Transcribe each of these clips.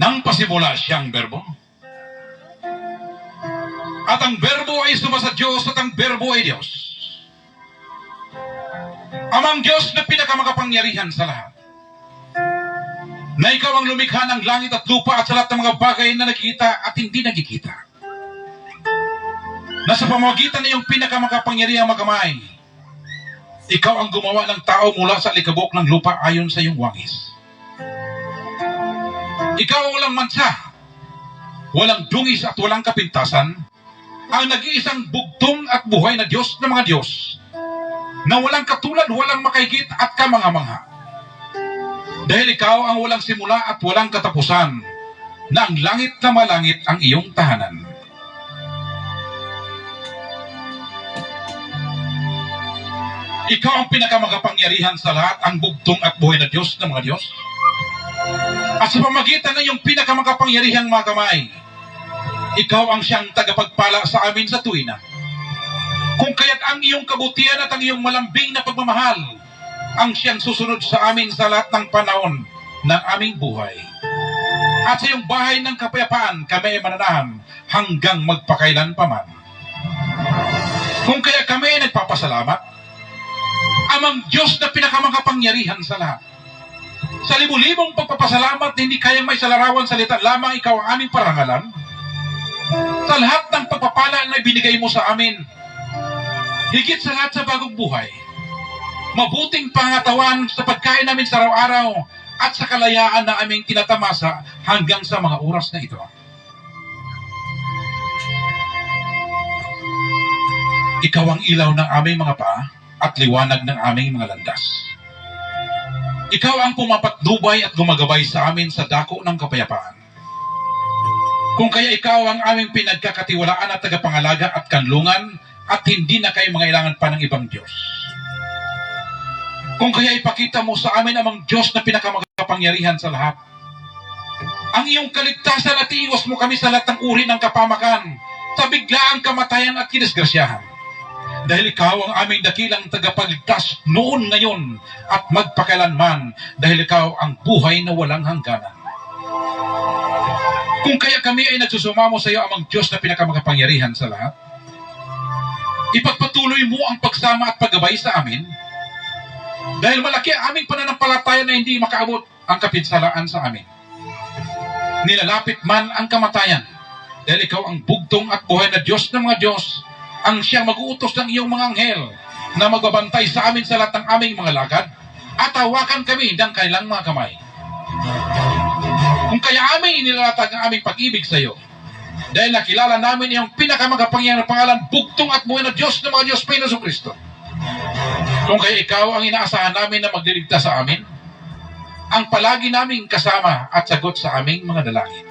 Nang pasimula siyang berbo. At ang berbo ay suma sa Diyos at ang berbo ay Diyos. Amang Diyos na pinakamakapangyarihan sa lahat. Na ikaw ang lumikha ng langit at lupa at sa lahat ng mga bagay na nakikita at hindi nakikita. Na sa pamamagitan ng iyong pinakamakapangyarihang makamay, ikaw ang gumawa ng tao mula sa likabok ng lupa ayon sa iyong wangis. Ikaw ang walang mansa, walang dungis at walang kapintasan, ang nag-iisang bugtong at buhay na Diyos ng mga Diyos, na walang katulad, walang makahigit at kamangha-mangha. Dahil ikaw ang walang simula at walang katapusan, na ang langit na malangit ang iyong tahanan. Ikaw ang pinakamakapangyarihan sa lahat, ang bugtong at buhay na Diyos ng mga Diyos. At sa pamagitan ng iyong pinakamakapangyarihang mga kamay, ikaw ang siyang tagapagpala sa amin sa tuwina. Kung kaya't ang iyong kabutihan at ang iyong malambing na pagmamahal ang siyang susunod sa amin sa lahat ng panahon ng aming buhay. At sa iyong bahay ng kapayapaan kami ay mananahan hanggang magpakailan pa man. Kung kaya kami ay nagpapasalamat, Amang Diyos na pinakamakapangyarihan sa lahat. Sa libu-libong pagpapasalamat, hindi kayang may salarawan salita lamang ikaw ang aming parangalan. Sa lahat ng pagpapala na ibinigay mo sa amin, higit sa lahat sa bagong buhay, mabuting pangatawan sa pagkain namin sa araw-araw at sa kalayaan na aming tinatamasa hanggang sa mga oras na ito. Ikaw ang ilaw ng aming mga paa at liwanag ng aming mga landas. Ikaw ang pumapatnubay at gumagabay sa amin sa dako ng kapayapaan. Kung kaya ikaw ang aming pinagkakatiwalaan at tagapangalaga at kanlungan at hindi na kayo mangailangan pa ng ibang Diyos. Kung kaya ipakita mo sa amin amang Diyos na pinakamakapangyarihan sa lahat. Ang iyong kaligtasan at iwas mo kami sa lahat ng uri ng kapamakan, sa biglaang kamatayan at kinisgrasyahan. Dahil ikaw ang aming dakilang tagapagligtas noon, ngayon, at magpakailanman, dahil ikaw ang buhay na walang hangganan. Kung kaya kami ay nagsusumamo sa iyo, amang Diyos na pinakamakapangyarihan sa lahat, ipagpatuloy mo ang pagsama at paggabay sa amin, dahil malaki ang aming pananampalataya na hindi makaabot ang kapinsalaan sa amin. Nilalapit man ang kamatayan, dahil ikaw ang bugtong at buhay na Diyos ng mga Diyos, ang siyang mag-uutos ng iyong mga anghel na magbabantay sa amin sa lahat ng aming mga lakad at hawakan kami ng kanilang mga kamay. Kung kaya amin inilalatag ang aming pag-ibig sa iyo, dahil nakilala namin iyong pinakamagapangyarihan na pangalan, bugtong at buhay na Diyos ng mga Diyos, Panginoon Kristo. Kung kaya ikaw ang inaasahan namin na magliligtas sa amin, ang palagi naming kasama at sagot sa aming mga dalangin.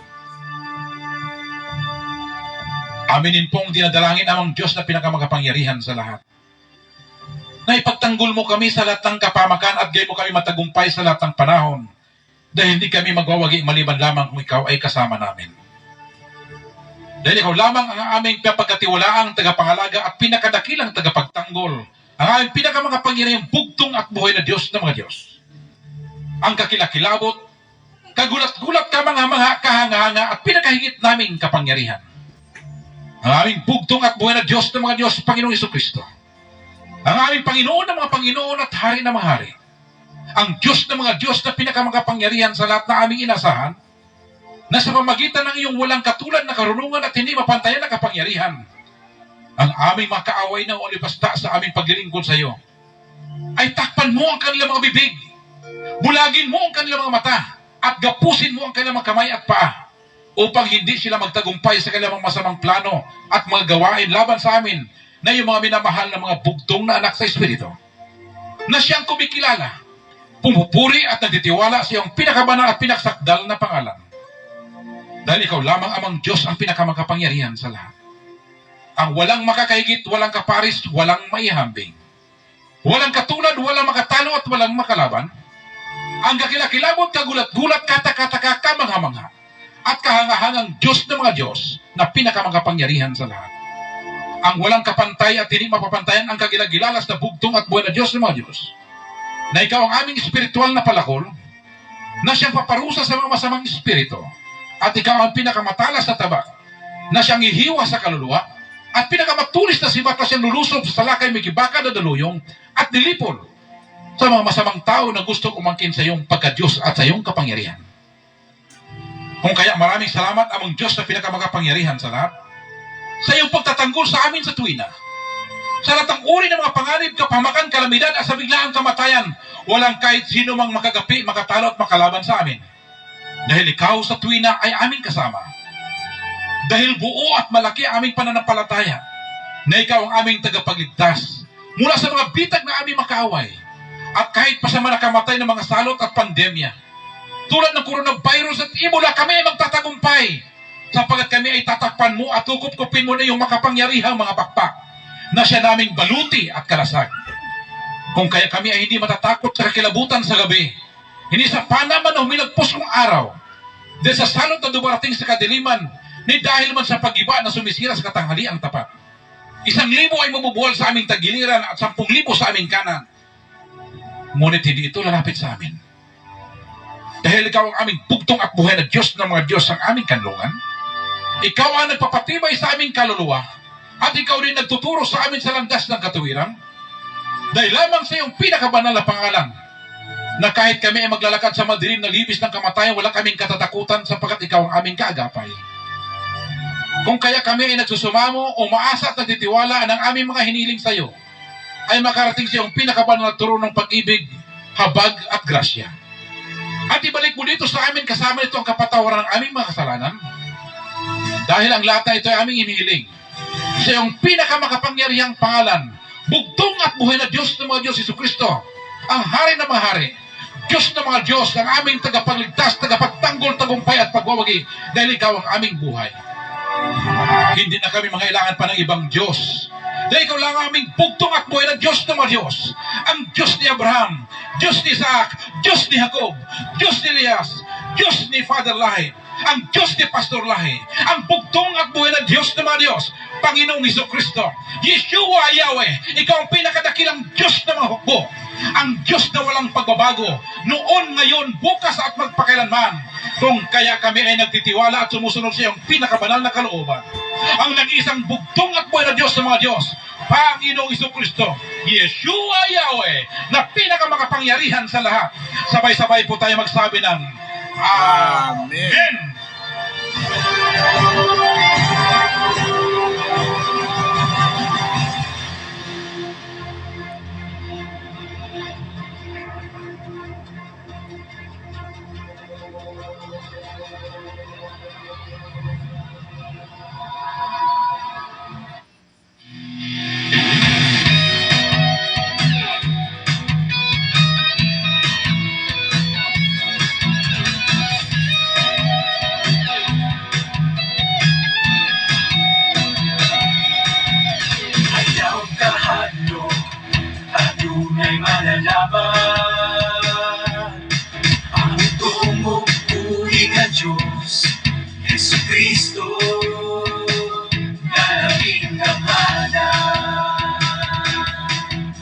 Aminin pong dinadalangin amang Diyos na pinakamakapangyarihan sa lahat. Na ipagtanggol mo kami sa lahat ng kapamakan at gayon mo kami matagumpay sa lahat ng panahon, dahil hindi kami magwawagi maliban lamang kung ikaw ay kasama namin. Dahil ikaw lamang ang aming pagkatiwalaang tagapangalaga at pinakadakilang tagapagtanggol, ang aming pinakamakapangyarihang bugtong at buhay na Diyos ng mga Diyos. Ang kakilakilabot, kagulat-gulat, kamangha-mangha, kahanga-hanga at pinakahigit naming kapangyarihan. Ang aming bugtong at buhay na Diyos ng mga Diyos, Panginoong Jesucristo. Ang aming Panginoon ng mga Panginoon at Hari ng mga Hari. Ang Diyos ng mga Diyos na pinakamakapangyarihan sa lahat na aming inasahan, na sa pamagitan ng iyong walang katulad na karunungan at hindi mapantayan na kapangyarihan, ang aming mga kaaway na ulipasta sa aming paglilingkod sa iyo, ay takpan mo ang kanilang mga bibig, bulagin mo ang kanilang mga mata, at gapusin mo ang kanilang mga kamay at paa, upang hindi sila magtagumpay sa kanilang masamang plano at mga gawain laban sa amin na yung mga minamahal na mga bugtong na anak sa Espiritu, na siyang kumikilala, pumupuri at nagtitiwala sa iyong pinakabanal at pinaksakdal na pangalan. Dahil ikaw lamang amang Diyos ang pinakamakapangyarihan sa lahat. Ang walang makakahigit, walang kaparis, walang maihambing. Walang katulad, walang makatalo at walang makalaban. Ang kakilakilabot, kagulat-gulat, katakataka, kamangha-mangha, at kahangahangang Diyos ng mga Diyos na pinakamakapangyarihan sa lahat. Ang walang kapantay at hindi mapapantayan ang kagilagilalas na bugtong at buhay na Diyos ng mga Diyos, na ikaw ang aming espiritual na palakol, na siyang paparusa sa mga masamang espiritu, at ikaw ang pinakamatalas na tabak na siyang ihiwa sa kaluluwa at pinakamatulis na sibat na siyang lulusob sa lakay may kibaka na daluyong at nilipol sa mga masamang tao na gusto umangkin sa iyong pagka-Diyos at sa iyong kapangyarihan. Kung kaya maraming salamat among Diyos na pinakamakapangyarihan sa lahat sa iyong pagtatanggol sa amin sa tuwina. Sa lahat ng uri ng mga panganib, kapahamakan, kalamidad at sa biglaang kamatayan, walang kahit sino mang makagapi, makatalo at makalaban sa amin. Dahil ikaw sa tuwina ay aming kasama. Dahil buo at malaki aming pananampalataya na ikaw ang aming tagapagligtas mula sa mga bitag na aming makaaway at kahit pa sa mga nakamatay ng mga salot at pandemya. Tulad ng coronavirus at Ebola, kami ay magtatagumpay sapagkat kami ay tatakpan mo at tukup-kupin mo na yung makapangyarihang mga pakpak na siya naming baluti at kalasag. Kung kaya kami ay hindi matatakot sa kakilabutan sa gabi, hindi sa panaman na humilagpos ng araw, dahil sa salot na dumarating sa kadiliman, ni dahil man sa pag-iba na sumisira sa katanghaliang tapat. 1,000 ay mabubuhal sa aming tagiliran at 10,000 sa aming kanan. Ngunit hindi ito lalapit sa amin. Dahil ikaw ang aming bugtong at buhay na Diyos ng mga Diyos ang aming kanlungan, ikaw ang nagpapatibay sa aming kaluluwa, at ikaw din nagtuturo sa amin sa landas ng katuwiran, dahil lamang sa iyong pinakabanal na pangalan, na kahit kami ay maglalakad sa madilim na libis ng kamatayan, wala kaming katatakutan sapagkat ikaw ang aming kaagapay. Kung kaya kami ay nagsusumamo, umaasa at nagtitiwala ng aming mga hiniling sa iyo, ay makarating sa iyong pinakabanal na turo ng pag-ibig, habag at grasya. At ibalik mo dito sa amin kasama ito ang kapatawaran ng aming mga kasalanan, dahil ang lahat na ito ay aming hinihiling sa iyong pinakamakapangyarihang pangalan, bugtong at buhay na Diyos ng mga Diyos, Jesucristo, ang Hari ng mga Hari, Diyos ng mga Diyos, ang aming tagapagligtas, tagapagtanggol, tagumpay at pagwawagi, dahil ikaw ang aming buhay. Hindi na kami mangailangan pa ng ibang Diyos, dahil ikaw lang ang aming bugtong at buhay na Diyos ng mga Diyos, ang Diyos ni Abraham, Diyos ni Isaac, Diyos ni Jacob, Diyos ni Elias, Diyos ni Father Lahi, ang Diyos ni Pastor Lahi, ang bugtong at buhay na Diyos ng mga Diyos, Panginoong Jesucristo, Yeshua Yahweh, ikaw ang pinakadakilang Diyos ng mga hukbo, ang Diyos na walang pagbabago, noon, ngayon, bukas at magpakailanman. Kung kaya kami ay nagtitiwala at sumusunod sa iyong pinakabanal na kalooban, ang nag-isang bugtong at buhay na Diyos ng mga Diyos, Panginoong Jesucristo, Yeshua Yahweh, na pinakamakapangyarihan sa lahat. Sabay-sabay po tayo magsabi ng Amen. Ang tumupulig na Diyos, Jesucristo, na naging damhanan.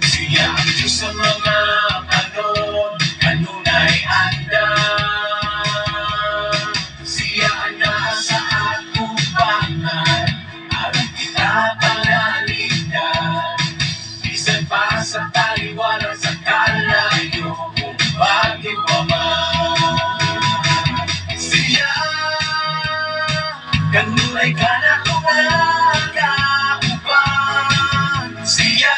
Siya ang Diyos sa mga kanunay anda. Siya ang nasa atong pangan, alam kita panaligdan. Bisan pa sa taliwanan sa kalayo, kung bakit pa man. Siya, kanunay ka na kumagaupan. Siya,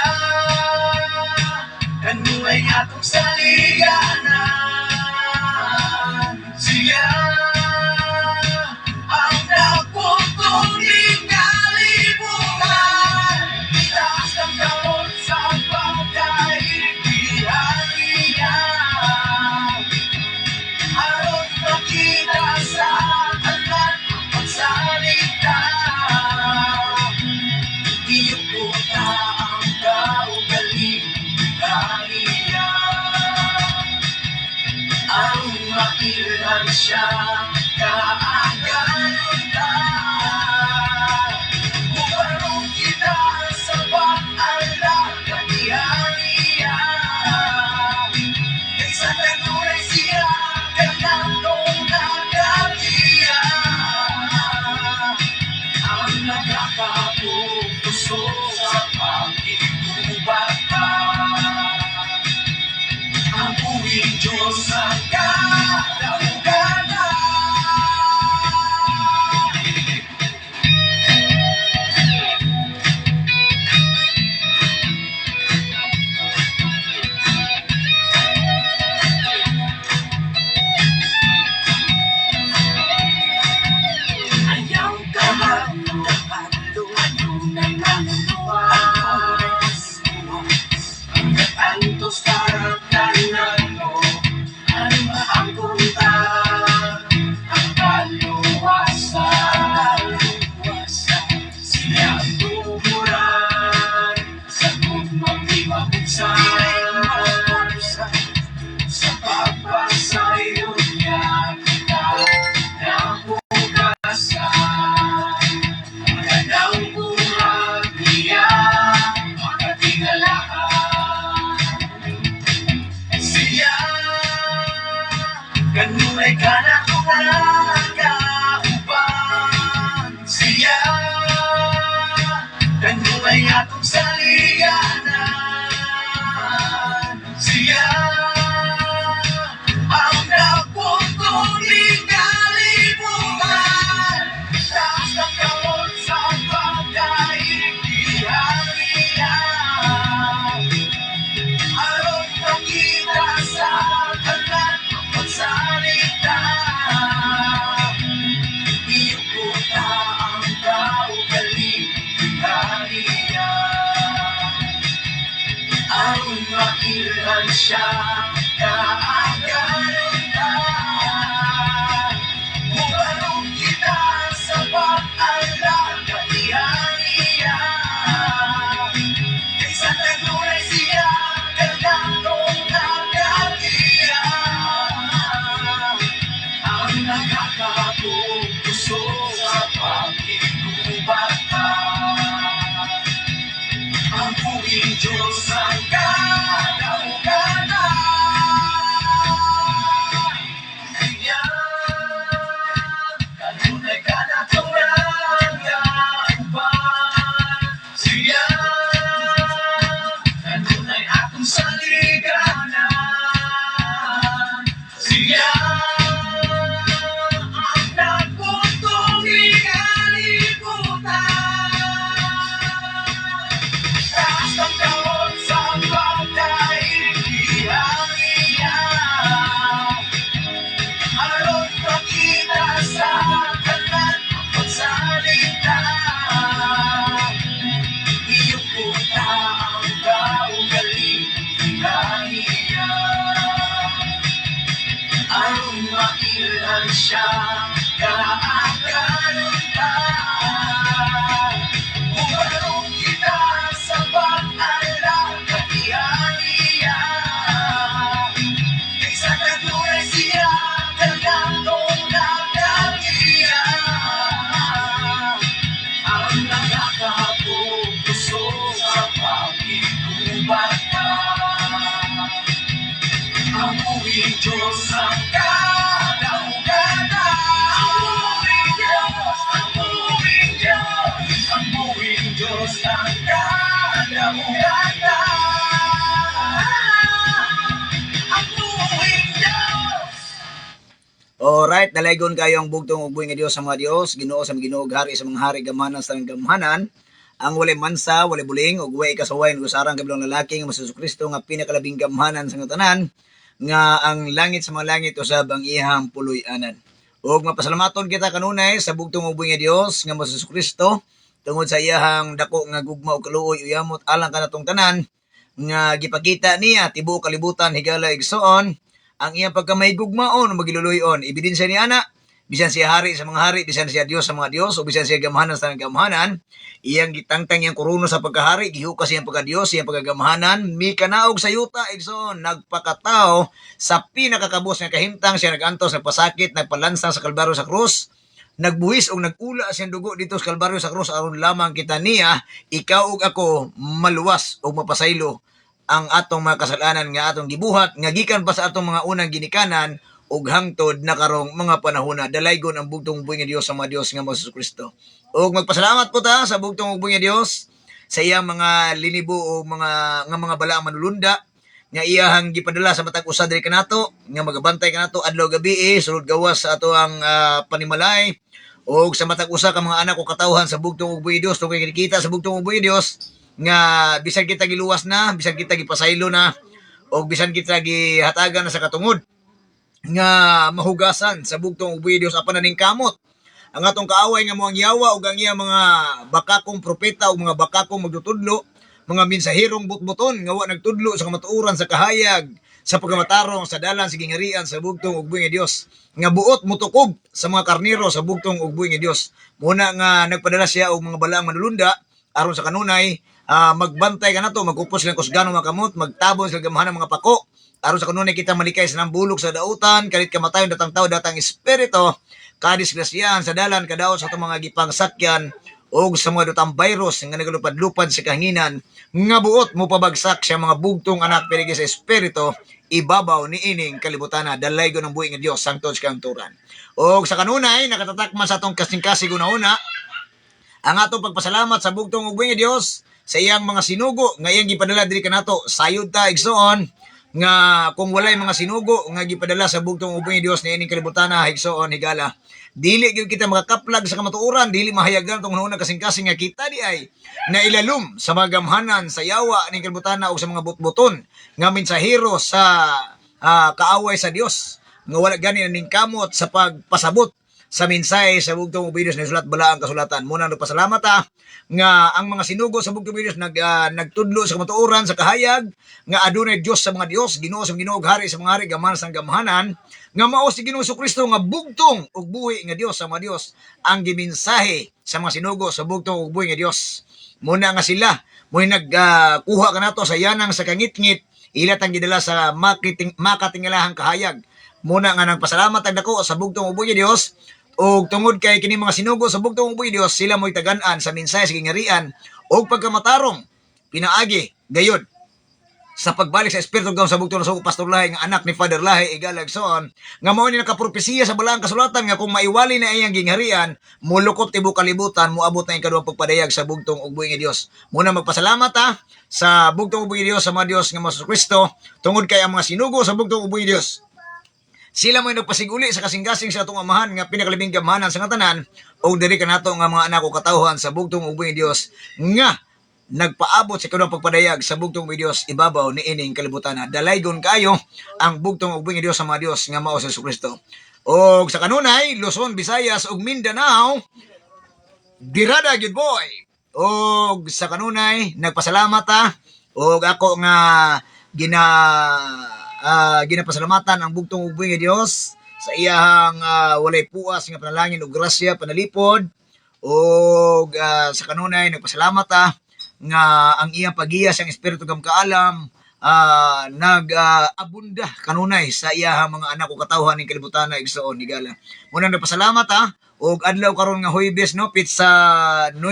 kanunay atong saliganan. Siya, ang nagputuling kalibutan. Itaas ng taon sa pagkaibigariyan. Aron makita sa kanan ang pagsalita. Iyong puta ang kaugaling kaniyan. Ang makilan siya kaaganda. Mubarong kita sa pag-alam kaniyaniyan. Sa kanunay siya kananong nagaliyan. Adunay maluluwas. Ang sarap tanan mo, ang maangkuntan, ang kaluwasan. Siya ang tuburan, sa mundong di mabuksan. Sa pagpasayo niya kita nahugasan. Magandang buhat niya, makatingalahan. Siya, kanunay ka na kauban. Siya, kanunay atong saliganan. Siya, ang nagpuntong kalibutan. Taas ng kamot sa pagkaintindihan. Aron makita sa kanan ang pagsalita. Iyukuta ang kaugaling niya. Aron makilan siya kaagayon ta. Bubarong kita sa pag-alaga niya. Sa nagulay siya, kailanong nagkatiya. Ang nakakapuso sa pagkikubata. Ang buwing Diyos ang kadaugana. Siya, kanunay ka na kauban. Siya, kanunay atong saliganan. Siya, ang nagpuntong kalibutan. Taas ng kamot sa pagkaintindihan niya. Aron makita sa kanan ang pagsalita. Iyukuta ang kaugaling niya. Aron makilan siya kaagayon ta. Bubarong kita sa pag-alaga niya. Sa nagulay siya, kailanong nagkatiya. Ang nakakapuso sa pagkikubata. Ang buwing Diyos ang kadaugana. Ang buwing Diyos, ang buwing Diyos, ang buwing Diyos ang kadaugana. Ang buwing Diyos. Alright, dalaygon kayo ang bugtong ugboy nga Dios sa mga Dios, Ginoo sa mga Ginoo, hari sa mga hari, gamanan sa mga gamhanan. Ang walay mansa, walay buling, ug way kasaway ug usarang kabilang lalaki nga Hesus Kristo nga pinakalabing gamhanan sa nga tanan, nga ang langit sa mga langit usab ang iyang puloy-anan. Ug mapasalamaton kita kanunay sa bugtong ugboy nga Dios nga Hesus Kristo tungod sa iyang dako nga gugma ug kaluoy uyamot alang kanatong tanan nga gipakita niya tibuok kalibutan higala igsoon ang iyang pagkamaygugmaon o magiluloyon. Ebidensya ni ana, bisan siya hari sa mga hari, bisan siya Dios sa mga Dios, o bisan siya gamhanan sa mga gamhanan, iyang gitangtang iyang kuruno sa pagkahari, gihukas iyang pagka-Dios, iyang pagkagamhanan, mi kanaog sa yuta, igsoon, nagpakatao sa pinakakabos nga kahimtang, siya nagantos, nagpasakit, nagpalansang sa kalbaryo sa krus, nagbuhis o nagula siyang dugo dito sa kalbaryo sa krus, aron lamang kita niya, ikaw ug ako maluwas o mapasaylo ang atong mga kasalanan nga atong gibuhat nga gikan pa sa atong mga unang ginikanan ug hangtod na karong mga panahona. Dalaygon ang bugtong buhi nga Dios sa mga Dios nga Hesus Kristo. Ug magpasalamat po ta sa bugtong buhi nga Dios sa iyang mga linibo o mga balaang manulunda nga iyahang gipadala sa matag usa diri kanato nga magabantay kanato adlaw gabi sulod gawas sa ato ang panimalay ug sa matag usa ka mga anak o katawhan sa bugtong buhi Dios tungod kita sa bugtong buhi Dios nga bisan kita giluwas na, bisan kita gipasaylo na, o bisan kita gihatagan na sa katungod, nga mahugasan sa bugtong buhi Dios apan na ning kamot. ang atong kaaway nga mo ang yawa ug ang iya mga bakakong propeta ug mga bakakong magtutudlo, mga mensahirong butbuton nga wa nagtudlo sa kamatuoran sa kahayag sa pagkamatarong sa dalan sa gingharian sa bugtong ug buhi nga Dios, nga buot mutukog sa mga karnero sa bugtong ug buhi nga Dios. Muna nga nagpadala siya og mga balaang manulunda aron sa kanunay magbantay ka nato, magkupos sila kusganong mga kamot, magtabon sila gamahan ng mga pako aron sa kanunay kita malikay sa nambulog sa dautan, kalit kamatayon datang tao datang espiritu kadisgrasyahan sa dalan kadaot sa itong mga gipang sakyan o sa mga dutang virus nga nagalupad-lupad sa kahanginan nga buot mo pabagsak siya mga bugtong anak pirigi sa espiritu ibabaw ni ining kalibutan na dalaygo ng buhi nga Dios sangtod sa kanturan. O sa kanunay nakatatakman sa atong kasing-kasing una ang atong pagpasalamat sa bugtong ug buhi nga Dios sa iyang mga sinugo nga iyang gipadala diri kanato sayod ta igsoon nga kung walay mga sinugo nga gipadala sa bugtong ug buhi nga Dios ni ining kalibutan na igsoon higala dili gyud kita makakaplag sa kamatuoran, dili mahayagan tong hunang kasing-kasing nga kita di ay nailalum sa mga gamhanan sa yawa ning kalibutana o sa mga butbuton nga mensahero sa kaaway sa Dios nga wala gani ning kamot sa pagpasabot sa mensahe sa bugtong ug Dios na sulat bala ang kasulatan. Muna nagpasalamat nga ang mga sinugo sa bugtong ug Dios nagtudlo sa kamatuoran sa kahayag nga adunay Dios sa mga Dios, Ginoo sa Ginoo hari sa mga hari gamhanan sa gamhanan nga mao si Ginoong Kristo nga bugtong ug buhi nga Dios sa mga Dios ang gimensahe sa mga sinugo sa bugtong ug buhi nga Dios. Muna nga sila muna nagkuha kanato sa yanang sa kangit-ngit ila tang gidala sa makatingalahang kahayag. Muna nga nagpasalamat ang dako sa bugtong ug buhi nga Dios ug tungod kay kini mga sinugo sa bugtong ug buhi nga Dios sila mo'y tagan-an sa mensahe sa gingharian ug pagkamatarong pinaagi gayud sa pagbalik sa espiritu gawon sa bugtong sa Pastor Lahi nga anak ni Father Lahi Igalag-son nga mao ni nakapropesiya sa balaang kasulatan nga kung maiwali na iyang gingharian mulukop tibuok kalibutan moabot na ikaduhang pagpadayag sa bugtong ug buhi nga Dios. Muna magpasalamat sa bugtong ug buhi nga Dios sa mga Dios nga Hesus Kristo tungod kay ang mga sinugo sa bugtong ug buhi nga Dios sila mo'y nagpasiguli sa kasing-kasing sa atong amahan nga pinakalibing gamhanan sa ngatanan o diri kanato nga mga anak ko katawhan sa bugtong ug buhi nga Dios nga nagpaabot sa kanang pagpadayag sa bugtong ug Dios ibabaw ni ining kalibutan. Dalaygon kayo ang bugtong ug buhi nga Dios sa mga Dios nga mao sa Hesus Kristo. Og sa kanunay Luzon, Visayas ug Mindanao dirada gyud boy. Og sa kanunay nagpasalamat og ako nga ginapasalamatan ang bugtong ug buhi nga Dios sa iyang walay puas nga panalangin ug grasya panalipod og sa kanunay nagpasalamat nga ang iyang pagiya sa espiritu gam kaalam nag-abunda kanunay sa iyang mga anak o katawhan ning kalibutan na igsoon higala. Muna nagpasalamat og adlaw karon nga Huwebes no pitsa 9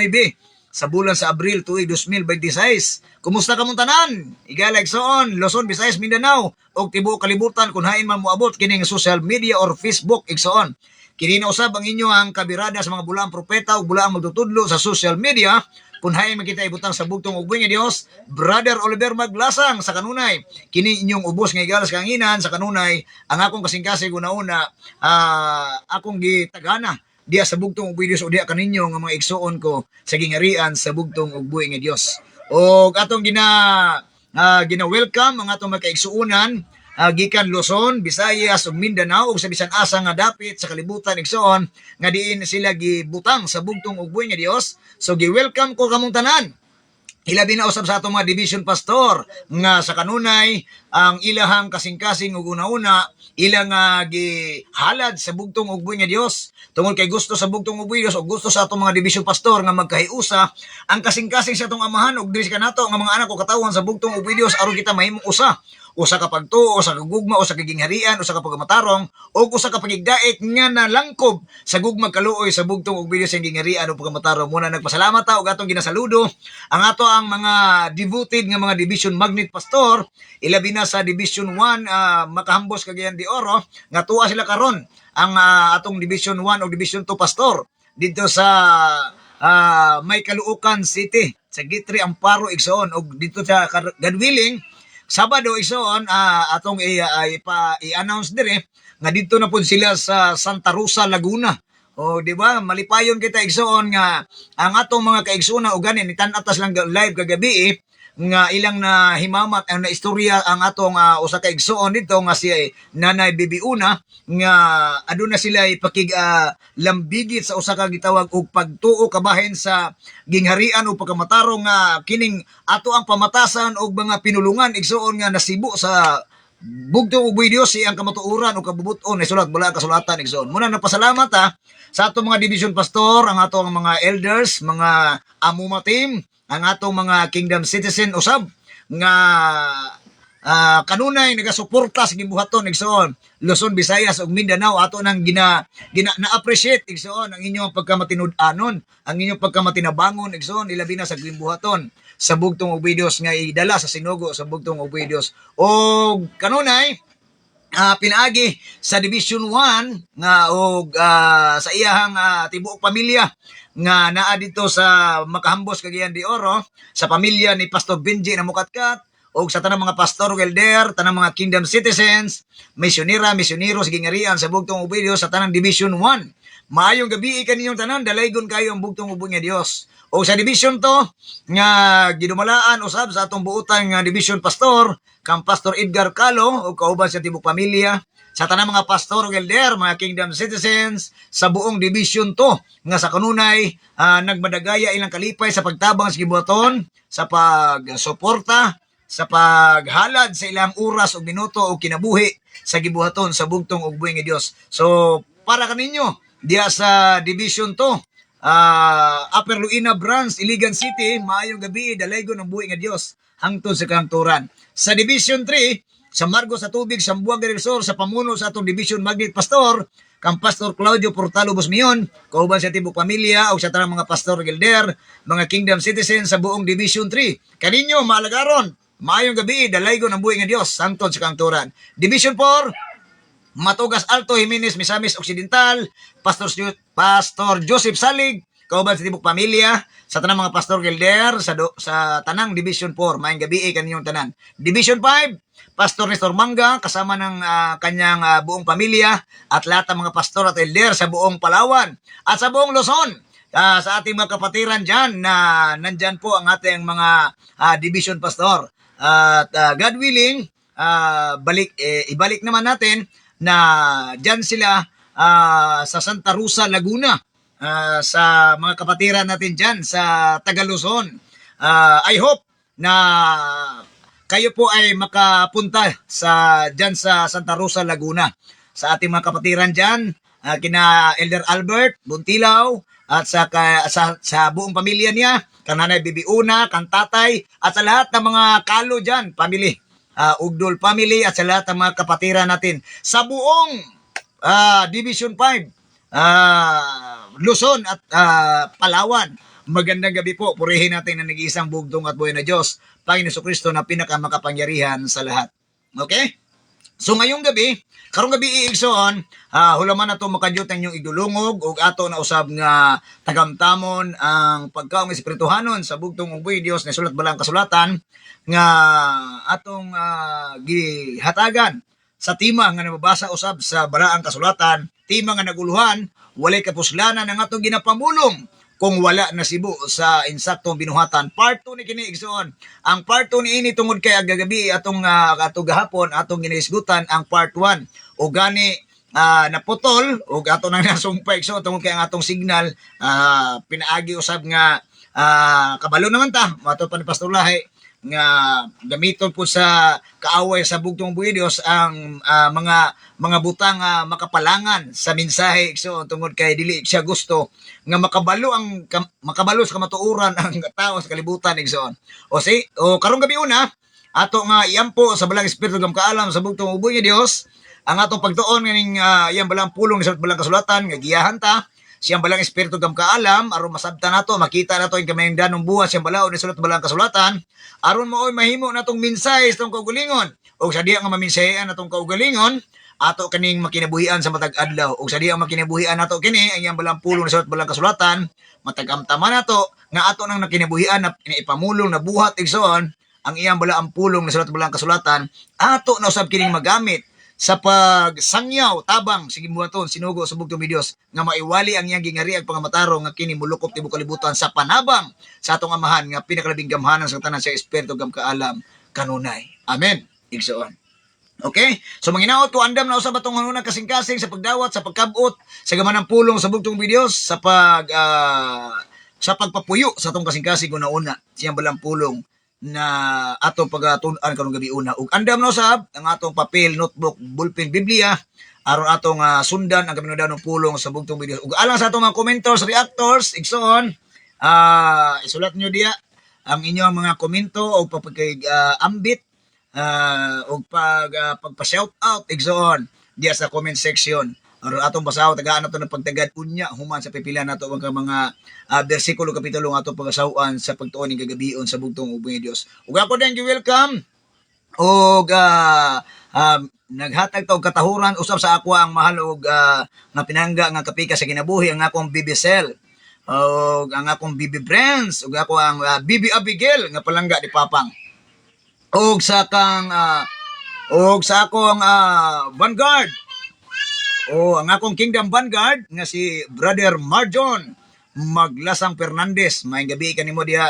sa bulan sa Abril tuig 2026. Kumusta ka mong tanan? Higala igsoon Luzon, Visayas, Mindanao og tibuok kalibutan kung hain man moabot kining social media or Facebook igsoon. Kini na usab ang inyo ang kabirada sa mga bulaang propeta ug bulaang magtutudlo sa social media. Kung hay makita ibutang sa bugtong ug buhi nga Dios, Brother Oliver Maglasang sa kanunay. Kini inyong ubos nga igalas kanginan sa kanunay ang akong kasing-kasing una-una akong gitagana diya sa bugtong ug buhi Dios o diya kaninyo nga mga igsuon ko sa gingharian sa bugtong ug buhi nga Dios. Og atong gina-welcome ang atong mga kaigsuonan gikan Luzon, Visayas ug Mindanao ug sa bisan asa nga dapit sa kalibutan igsoon nga diin sila gibutang sa bugtong ug buhi nga Dios. So gi-welcome ko kamong tanan. Ilabi na usab sa atong mga division pastor nga sa kanunay ang ilahang kasing-kasing ug una-una ilang gihalad sa bugtong ug buhi nga Dios. Tungod kay gusto sa bugtong ug buhi Dios ug gusto sa atong mga division pastor nga magkahiusa ang kasing-kasing sa atong amahan ug diri kanato nga mga anak ko katawhan sa bugtong ug buhi Dios aron kita mahimong usa ka pagtuo, usa ka gugma, usa ka gingharian, usa ka pagmatarong, o usa ka pagigdaik nga nalangkob sa gugma kaluoy sa bugtong ug Dios ang gingharian o pagmatarong. Muna nagpasalamat og atong ginasaludo ang ato ang mga devoted nga mga division magnet pastor, ilabi na sa division 1 makahambos Cagayan de Oro nga tuwa sila karon ang atong division 1 o division 2 pastor dito sa May Caloocan City sa Gitri Amparo igsoon og dito sa God willing Sabado igsoon atong i-announce dire nga dito na pud sila sa Santa Rosa, Laguna. O di ba malipayon kita igsoon nga ang atong mga kaigsoon og ganin nitan-atas lang live kagabi nga ilang na himamat ang naistorya ang atong usa ka igsoon dito nga si Nanay Bibiuna nga aduna sila ipakig lambigit sa usa ka gitawag og pagtuo kabahin sa gingharian o pagkamatarong nga kining ato ang pamatasan og mga pinulungan igsoon nga nasibo sa bugtong ug Dios ang kamatuoran o kabubuton ni sulat bala kasulatan igsoon. Muna napasalamat sa atong mga division pastor, ang atong mga elders, mga amuma team, ang atong mga kingdom citizen usab nga kanunay nagasuporta sa gibuhaton igsoon. Luzon, Visayas ug Mindanao ato nang na-appreciate igsoon ang inyong pagkamatinud-anon, ang inyong pagkamatinabangon igsoon ilabi na sa gibuhaton sa bugtong ug Dios nga idala sa sinugo sa bugtong ug Dios. O kanunay pinaagi sa Division 1 nga og sa iyahang tibuok pamilya nga naa dito sa Makahambos, Cagayan de Oro, sa pamilya ni Pastor Benji na Mukatkat og sa tanang mga pastor ug elder, tanang mga kingdom citizens, misyonera, misyonero sa gingarian sa bugtong ug Dios sa tanang Division 1. Maayong gabi kaninyong tanan, dalaygon kayo ang bugtong ug Dios. O sa division to nga gidumalaan usab sa atong buutan nga division pastor kang Pastor Edgar Calo o kauban sa tibok pamilya, sa tanang mga pastor ug elder, mga kingdom citizens sa buong division to nga sa kanunay nagmadagaya ilang kalipay sa pagtabang sa gibuhaton, sa pagsuporta, sa paghalad sa ilang oras o minuto o kinabuhi sa gibuhaton sa bugtong ug buhing nga Dios. So para kaninyo diya sa division to Upper Luina Branch, Iligan City, maayong gabi, dalaygon ng buhi nga Dios hangtod sa kahangturan. Sa Division 3, sa Margo sa Tubig, Sambuanga del Sur, sa pamuno sa atong Division Magnet Pastor, kang Pastor Claudio Portalo Busmion, kauban sa tibok pamilya o sa tanang mga pastor gilder, mga kingdom citizens sa buong Division 3. Kaninyo, maalagaron, maayong gabi, dalaygon ng buhi nga Dios hangtod sa kahangturan. Division 4, Matugas Alto, Jimenez, Misamis Occidental, Pastor Joseph Salig, kauban sa tibok pamilya, sa tanang mga pastor gilder, sa tanang Division 4, maayong gabi kaninyong tanan. Division 5, Pastor Nestor Manga, kasama ng kanyang buong pamilya, at lahat ng mga pastor at elder sa buong Palawan, at sa buong Luzon, sa ating mga kapatiran dyan, na nandyan po ang ating mga division pastor. At God willing, ibalik naman natin na dyan sila sa Santa Rosa, Laguna, sa mga kapatiran natin dyan sa Tagaluzon. I hope na kayo po ay makapunta dyan sa Santa Rosa, Laguna. Sa ating mga kapatiran dyan, kina Elder Albert Buntilaw, at sa buong pamilya niya, kang Nanay Bibiuna, kang tatay, at sa lahat ng mga kalo dyan, family. Ugdol family at sa lahat ng mga kapatiran natin sa buong Division 5, Luzon at Palawan. Magandang gabi po. Purihin natin ang nag-iisang bugtong at buhay na Diyos, Panginoon Kristo na pinakamakapangyarihan sa lahat. Okay? So ngayong gabi, karong gabi iigsoon, hulaman na ito makadyot ang inyong idulungog o ato na usab nga tagamtamon ang pagkaong espirituhanon sa bugtong ug buhi Dios na sulat balang kasulatan nga atong gihatagan sa tima nga nababasa usab sa balaang kasulatan, tima nga naguluhan, walay kapuslanan ang atong ginapamulong kung wala na sibo sa insaktong binuhatan. Part 2 ni kini igsoon. Ang part 2 ni ini tungod kay agagabi atong gahapon atong ginaisgutan ang part 1. O gani naputol o ato nang nasumpay igsoon tungod kay ang atong signal pinaagi usab nga kabalo naman ta mato pa ni Pastor Lahi nga gamiton po sa kaaway sa bugtong buhi Dios ang mga butang makapalangan sa mensahe igsoon tungod kay dili siya gusto nga makabalo sa kamatuoran ang tao sa kalibutan igsoon. O karong gabi una ato nga iampo sa balang espiritu ng kaalam sa bugtong buhi Dios ang atong pagtuon nganing iyang balang pulong sa balang kasulatan nga giyahan ta siyang balang espiritu gam kaalam aron masabtan nato makita nato ang kamahindanong buhat siyang balaod ni sulat balang kasulatan aron maoy mahimo natong mensahe sa kaugalingon o sa diya nga maminsahean natong kaugalingon ato kaning makinabuhian sa matag adlaw o sa diya makinabuhian nato kini ang iyang balang pulong ni sulat balang kasulatan matagamtaman nato nga ato nang nakinabuhian na ipamulong na buhat igsoon ang iyang balaang pulong ni sulat balang kasulatan ato na usab kining magamit sa pagsangyaw tabang sige buhaton sinugo sa bugtong videos nga maiwali ang iyang gingari ang pangamataro nga kini mulukop tibuok kalibutan sa panabang sa atong amahan nga pinakalabing gamhanan sa tanan sa espiritu gam kaalam kanunay. Amen. Igsoon. Okay? So manginaot ko andam na usab atong hununa kasing-kasing sa pagdawat sa pagkabot sa gamanang pulong sa bugtong videos sa pagpapuyo sa atong kasing-kasing una-una siyang balang pulong na atong pagatun-an karong gabi una ug andam na usab ang atong papel, notebook, ballpen, Biblia aron atong sundan ang kaminudang pulong sa bugtong videos ug alang sa atong mga commenters, reactors igsoon isulat nyo diya ang inyong mga komento o ambit o pagpa-shout out igsoon diya sa comment section aron atong basaw tagaan nato ng pagtagad unya human sa pipila nato ang mga bersikulo kapitulo nga atong pagasawaan sa pagtuon ning gagabion sa bugtong ubong Dios ug ako din welcome og naghatag ta og katahuran usab sa ako ang mahal og nga pinangga nga kapika sa kinabuhi ang akong BB-Cell og ang akong BB Friends ug ako ang BB Abigail nga palangga ni Papang og sa akong Vanguard ang akong Kingdom Vanguard nga si Brother Marjon Maglasang Fernandez may gabi kanimo diha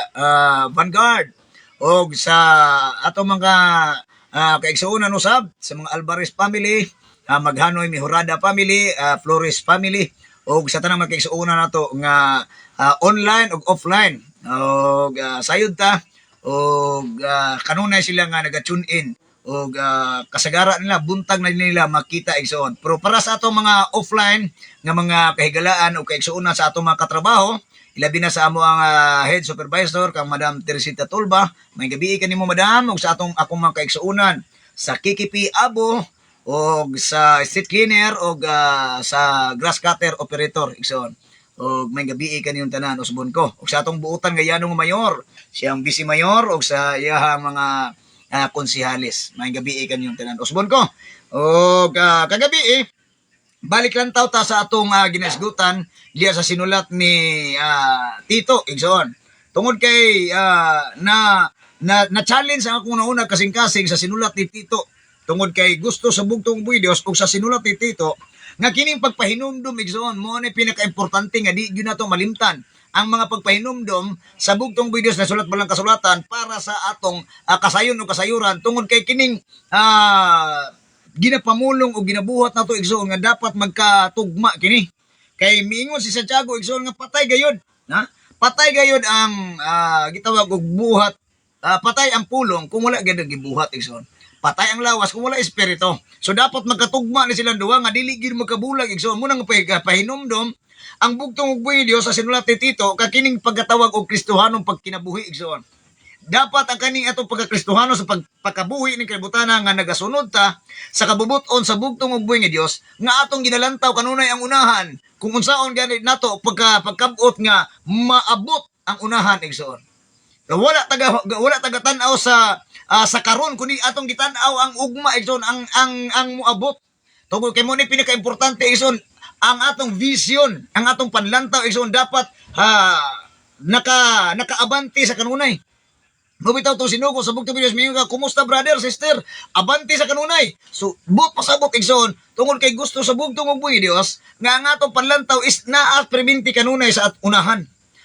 Vanguard og sa atong mga kaigsuonan usab sa mga Alvarez family Maghanoy Mihurada family Flores family og sa tanang mga kaigsuonan nato nga online ug offline og sayod ta og kanunay sila nga naga-tune in og kasagara nila buntag na nila makita igsoon pero para sa atong mga offline nga mga kahigalaan o kaigsuonan sa atong mga katrabaho ilabi na sa amo ang head supervisor kang Madam Teresita Tulba may gabi kanimo madam og sa akong mga kaigsuonan sa Kikipi Abo og sa street cleaner og sa grass cutter operator igsoon og may gabi kaniyong tanan usbon ko og sa atong buutan nga yanong mayor siyang vice mayor og sa iyahang mga konsihalis may gabi kaniyong tanan usbon ko og kagabi balik lang ta sa atong ginasgutan diya sa sinulat ni Tito igsoon tungod kay na challenge ang akong nauna kasing-kasing sa sinulat ni Tito tungod kay gusto sa bugtong videos ug sa sinulat ni Tito nga kining pagpahinumdum igsoon mo na pinaka-importante nga di gyud nato malimtan ang mga pagpahinumdum sa bugtong videos na sulat balang kasulatan para sa atong kasayon o kasayuran tungod kay kining ginapamulong o ginabuhat nato igsoon nga dapat magkatugma kini kay miingon si Santiago igsoon nga patay gayud patay gayud ang gitawag og buhat patay ang pulong kung wala gyud gibuhat igsoon patay ang lawas kung wala espiritu. So dapat magkatugma ni silang duwa nga dili gyud magkabulag igsoon mo nang pahinumdom ang bugtong ug buhi Dios sa sinulat ni Tito kakining pagkatawag og Kristohanong pagkinabuhi igsoon. Dapat ang kaning atong pagkakristohano sa pagkabuhi ning kalibutan nga nagasunod ta sa kabubuton sa bugtong ug buhi nga Dios nga atong ginalantaw kanunay ang unahan kung unsaon gani nato pagkabot nga maabot ang unahan igsoon. Wala taga tan-aw sa karon kundi atong gitan-aw ang ugma igsoon ang moabot tungod kay mo ni pinaka-importante igsoon ang atong vision ang atong panlantaw igsoon dapat nakaabante sa kanunay mabitaw to sinugo sa bugtong videos mingo ka kumusta brother sister abante sa kanunay so but pasabot igsoon tungod kay gusto sa bugtong ug videos nga ang atong panlantaw is naa preventi kanunay sa unahan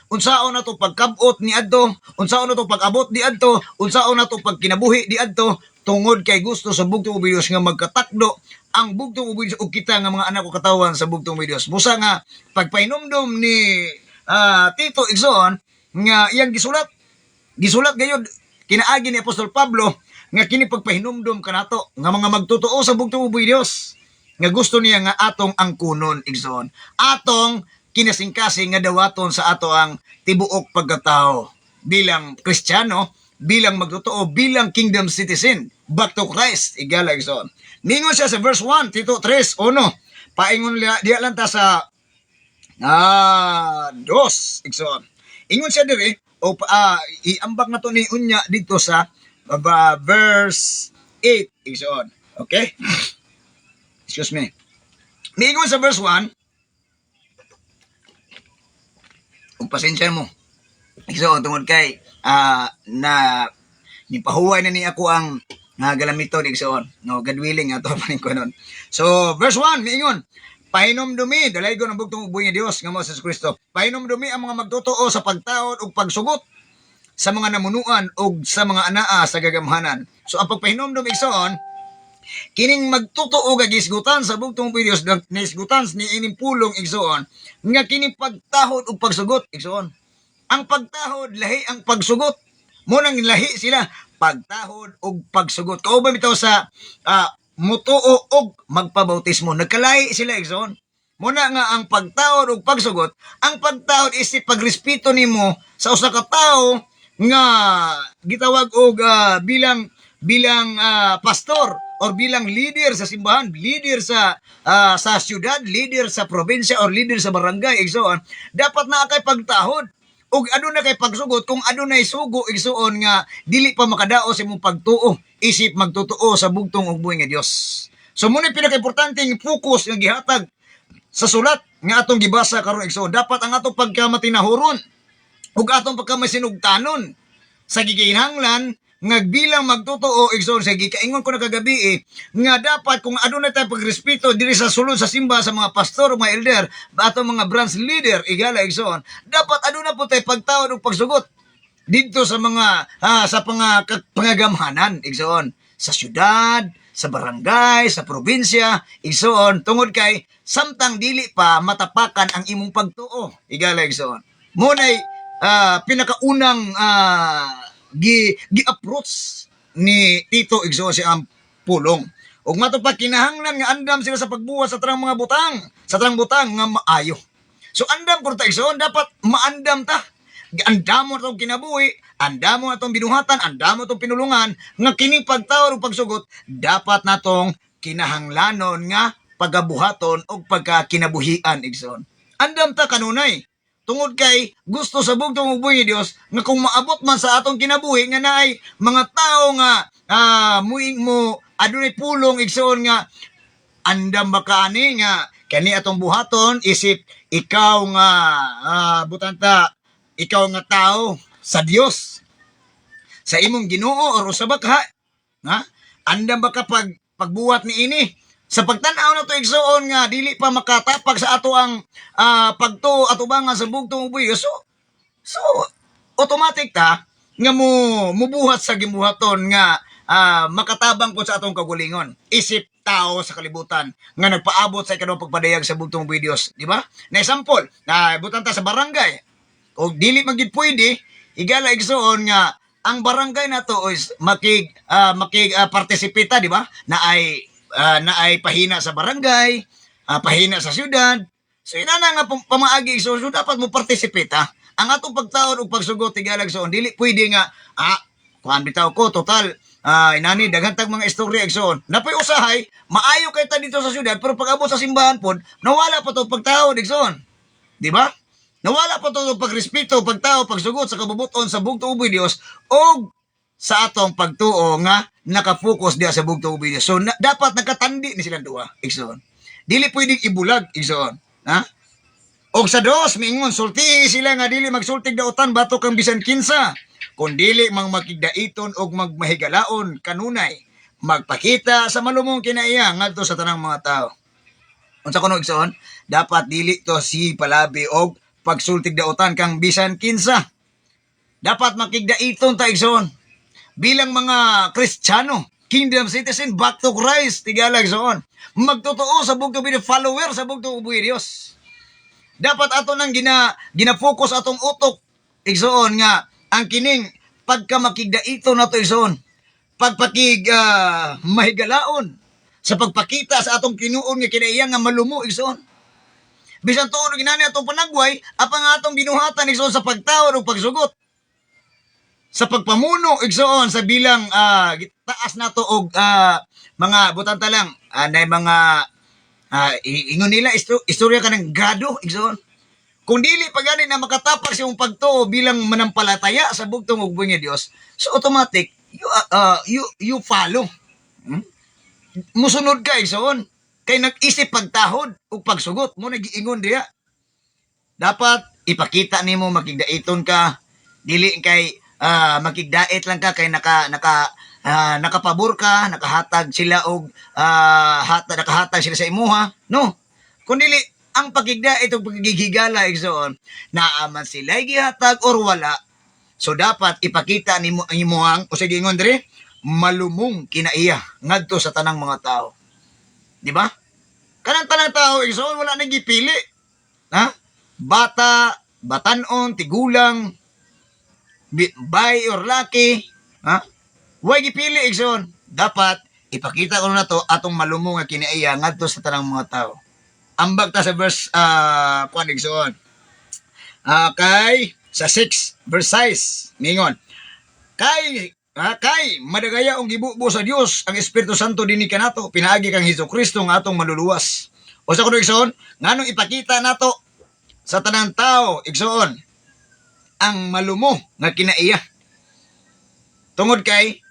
unsaon na to pagkabot ni adto unsaon na to pag-abot di adto unsaon na to pagkinabuhi di adto tungod kay gusto sa bugtong videos nga magkatakdo ang bugtong videos ug kita nga mga anak ko katawan sa bugtong videos busa nga pagpainumdom ni Tito igsoon nga iyang gisulat gayud kinaagi ni Apostol Pablo nga kini pagpahinumdom kanato nga mga magtotoo sa bugtong videos nga gusto niya nga atong angkunon igsoon atong kinasing-kasing nga dawaton sa ato ang tibuok pagkatao bilang Kristiyano, bilang magtotoo, bilang kingdom citizen, back to Christ, igala igsoon. Ningon siya sa verse 1, Tito 3:1. Paingon diya lang ta sa 2 igsoon. Ingon siya diri o iambak na to ni unya dito sa verse 8 igsoon. Okay? Excuse me. Ningon sa verse 1 ug pasensya mo. So tungod kay na nipahuway na ni ako ang nga galamito igsoon. No, God willing ato maning kunon. So verse 1 miingon, pahinomdumi dalaygon ang bugtong uboy nga Dios nga mao sa Kristo. Pahinomdumi ang mga magtotoo sa pagtaod ug pagsugot sa mga namunuan ug sa mga anaa sa gagamhanan. So ang pagpahinomdum igsoon kining magtotoo nga gisgutan sa bugtong uboy Dios nisgutan ni ining pulong igsoon nga kining pagtahod ug pagsugot igsoon. Ang pagtahod lahi ang pagsugot. Mo nang lahi sila pagtahod ug pagsugot. Kauban bitaw sa mutuo og magpabautismo. Nagkalahi sila igsoon. Muna nga ang pagtahod ug pagsugot, ang pagtahod isip pagrespeto nimo sa usa ka tawo nga gitawag og bilang pastor or bilang leader sa simbahan, leader sa syudad, leader sa probinsya or leader sa barangay igsoon, dapat naa kay pagtahod. Ug aduna kay pagsugot kung adunay sugo igsuon nga dili pa makadao sa imong pagtuo, isip magtotoo sa bugtong ug buhi nga Dios. So muna pinaka-importanteng focus nga gihatag sa sulat nga atong gibasa karon igsoon, dapat ang atong pagkamatinahuron ug atong pagkamasinugtanon sa gikinahanglan nga bilang magtotoo igsoon sa gikaingon ko na kagabi nga dapat kung adunay tay pagrespeto diri sa sulod sa simba sa mga pastor o mga elder ato mga branch leader igala igsoon, dapat aduna po tay pagtawad ug pagsugot didto sa mga pangagamhanan igsoon sa syudad, sa barangay, sa probinsya igsoon, tungod kay samtang dili pa matapakan ang imong pagtuo igala igsoon. Munay pinakaunang gi-approach ni Tito igsoon si ang pulong. Ug mato pa kinahanglan nga andam sila sa pagbuhat sa tanang mga butang, sa tanang butang nga maayo. So andam ko ta igsoon, dapat maandam ta. Andam mo atong kinabuhi, andam mo atong binuhatan, andam mo atong pinulungan nga kining pagtawad ug pagsugot dapat natong kinahanglanon nga pagabuhaton ug pagkakinabuhian igsoon. Andam ta kanunay. Tungod kay gusto sa bugtong ug buhi nga Dios nga kung maabot man sa atong kinabuhi nga naay mga tao nga muing mo adunay pulong igsoon nga andam ba kaani nga kani atong buhaton isip ikaw nga butanta ikaw nga tao sa Dios sa imong Ginoo or usa ba ka ha andam ba ka pagbuhat ni ini sa pagtan-aw na to igsoon nga dili pa makatapag sa ato ang pagtuo atubangan sa bugtong uboy. So automatic ta nga mubuhat sa gibuhaton nga makatabang po sa atong kagulingon. Isip tao sa kalibutan nga nagpaabot sa ikanong pagpadayag sa bugtong uboy Dios, di ba? Na example, na butan ta sa barangay. O dili magid pwede igala igsoon nga ang barangay na to is makig partisipita, di ba? Na ay pahina sa barangay, pahina sa syudad. So inana nga pamaagi so dapat mo participate ang atong pagtaon ug pagsugot tigalag so dili pwede nga kuan bitaw ko total inani daghan tag mga istorya igsoon. Napoy usahay maayo kay ta dito sa syudad pero pag abot sa simbahan pod nawala pa to pagtaon igsoon. Di ba? Nawala pa to pagrespeto, pagtao, pagsugot sa kabubuton sa bugtong uboy Dios og sa atong pagtuo nga naka-focus diya sa bugtong uboy Dios. So dapat nagkatandi ni silang duha igsoon. Dili pwedeng ibulag igsoon. Ha? Og sa dos miingon sulti sila nga dili magsultig daotan batok kang bisan kinsa. Kung dili mang makigdaiton og magmahigalaon kanunay magpakita sa malumong kinaiya ngadto sa tanang mga tao. Unsa kuno igsoon? Dapat dili to si palabi og pagsultig daotan kang bisan kinsa. Dapat makigdaiton ta igsoon. Bilang mga Kristiyano, kingdom citizen, back to Christ, tigala igsoon. Magtotoo sa bugtong uboy, follower sa bugtong uboy Dios. Dapat ato nang gina-focus atong utok igsoon nga ang kining pagka makigdaiton nato igsoon. Pagpakig mahigalaon sa pagpakita sa atong kinuon nga kinaiya nga malumo igsoon. Bisan tuon ginani atong panagway, apang atong binuhatan igsoon sa pagtawad ug pagsugot. Sa pagpamuno igsoon sa bilang taas nato og mga butanta lang na mga ingon nila istorya kanang grado igsoon. Kung dili pa gani na makatapak sa imong pagtuo bilang manampalataya sa bugtong ug buhi nga Dios, so automatic you follow. Musunod ka igsoon kay nag-isip pagtahod ug pagsugot mo nagiingon diha. Dapat ipakita nimo makigdaiton ka, dili kay makigdait lang ka kay naka nakapabor ka, nakahatag sila og nakahatag sila sa imuha, no? Kundi ang pagigda itong pagigigala igsoon, naaman sila gihatag or wala. So dapat ipakita nimo ang imuhang o sige ingon dire, malumong kinaiya ngadto sa tanang mga tao. Di ba? Kanang tanang tao igsoon wala nang gipili. Ha? Bata, batanon, tigulang, bay or laki, ha? Way gipili igsoon. Dapat ipakita ko na to atong malumong nga kinaiya ngadto sa tanang mga tao. Ambag ta sa verse kuan igsoon. Kay sa 6 verse 6 mingon. Kay madagaya ang gibubo sa Dios ang Espiritu Santo dinhi kanato pinaagi kang Hesukristo nga atong maluluwas. O sa kuno igsoon, nganong ipakita nato sa tanang tao igsoon ang malumo nga kinaiya. Tungod kay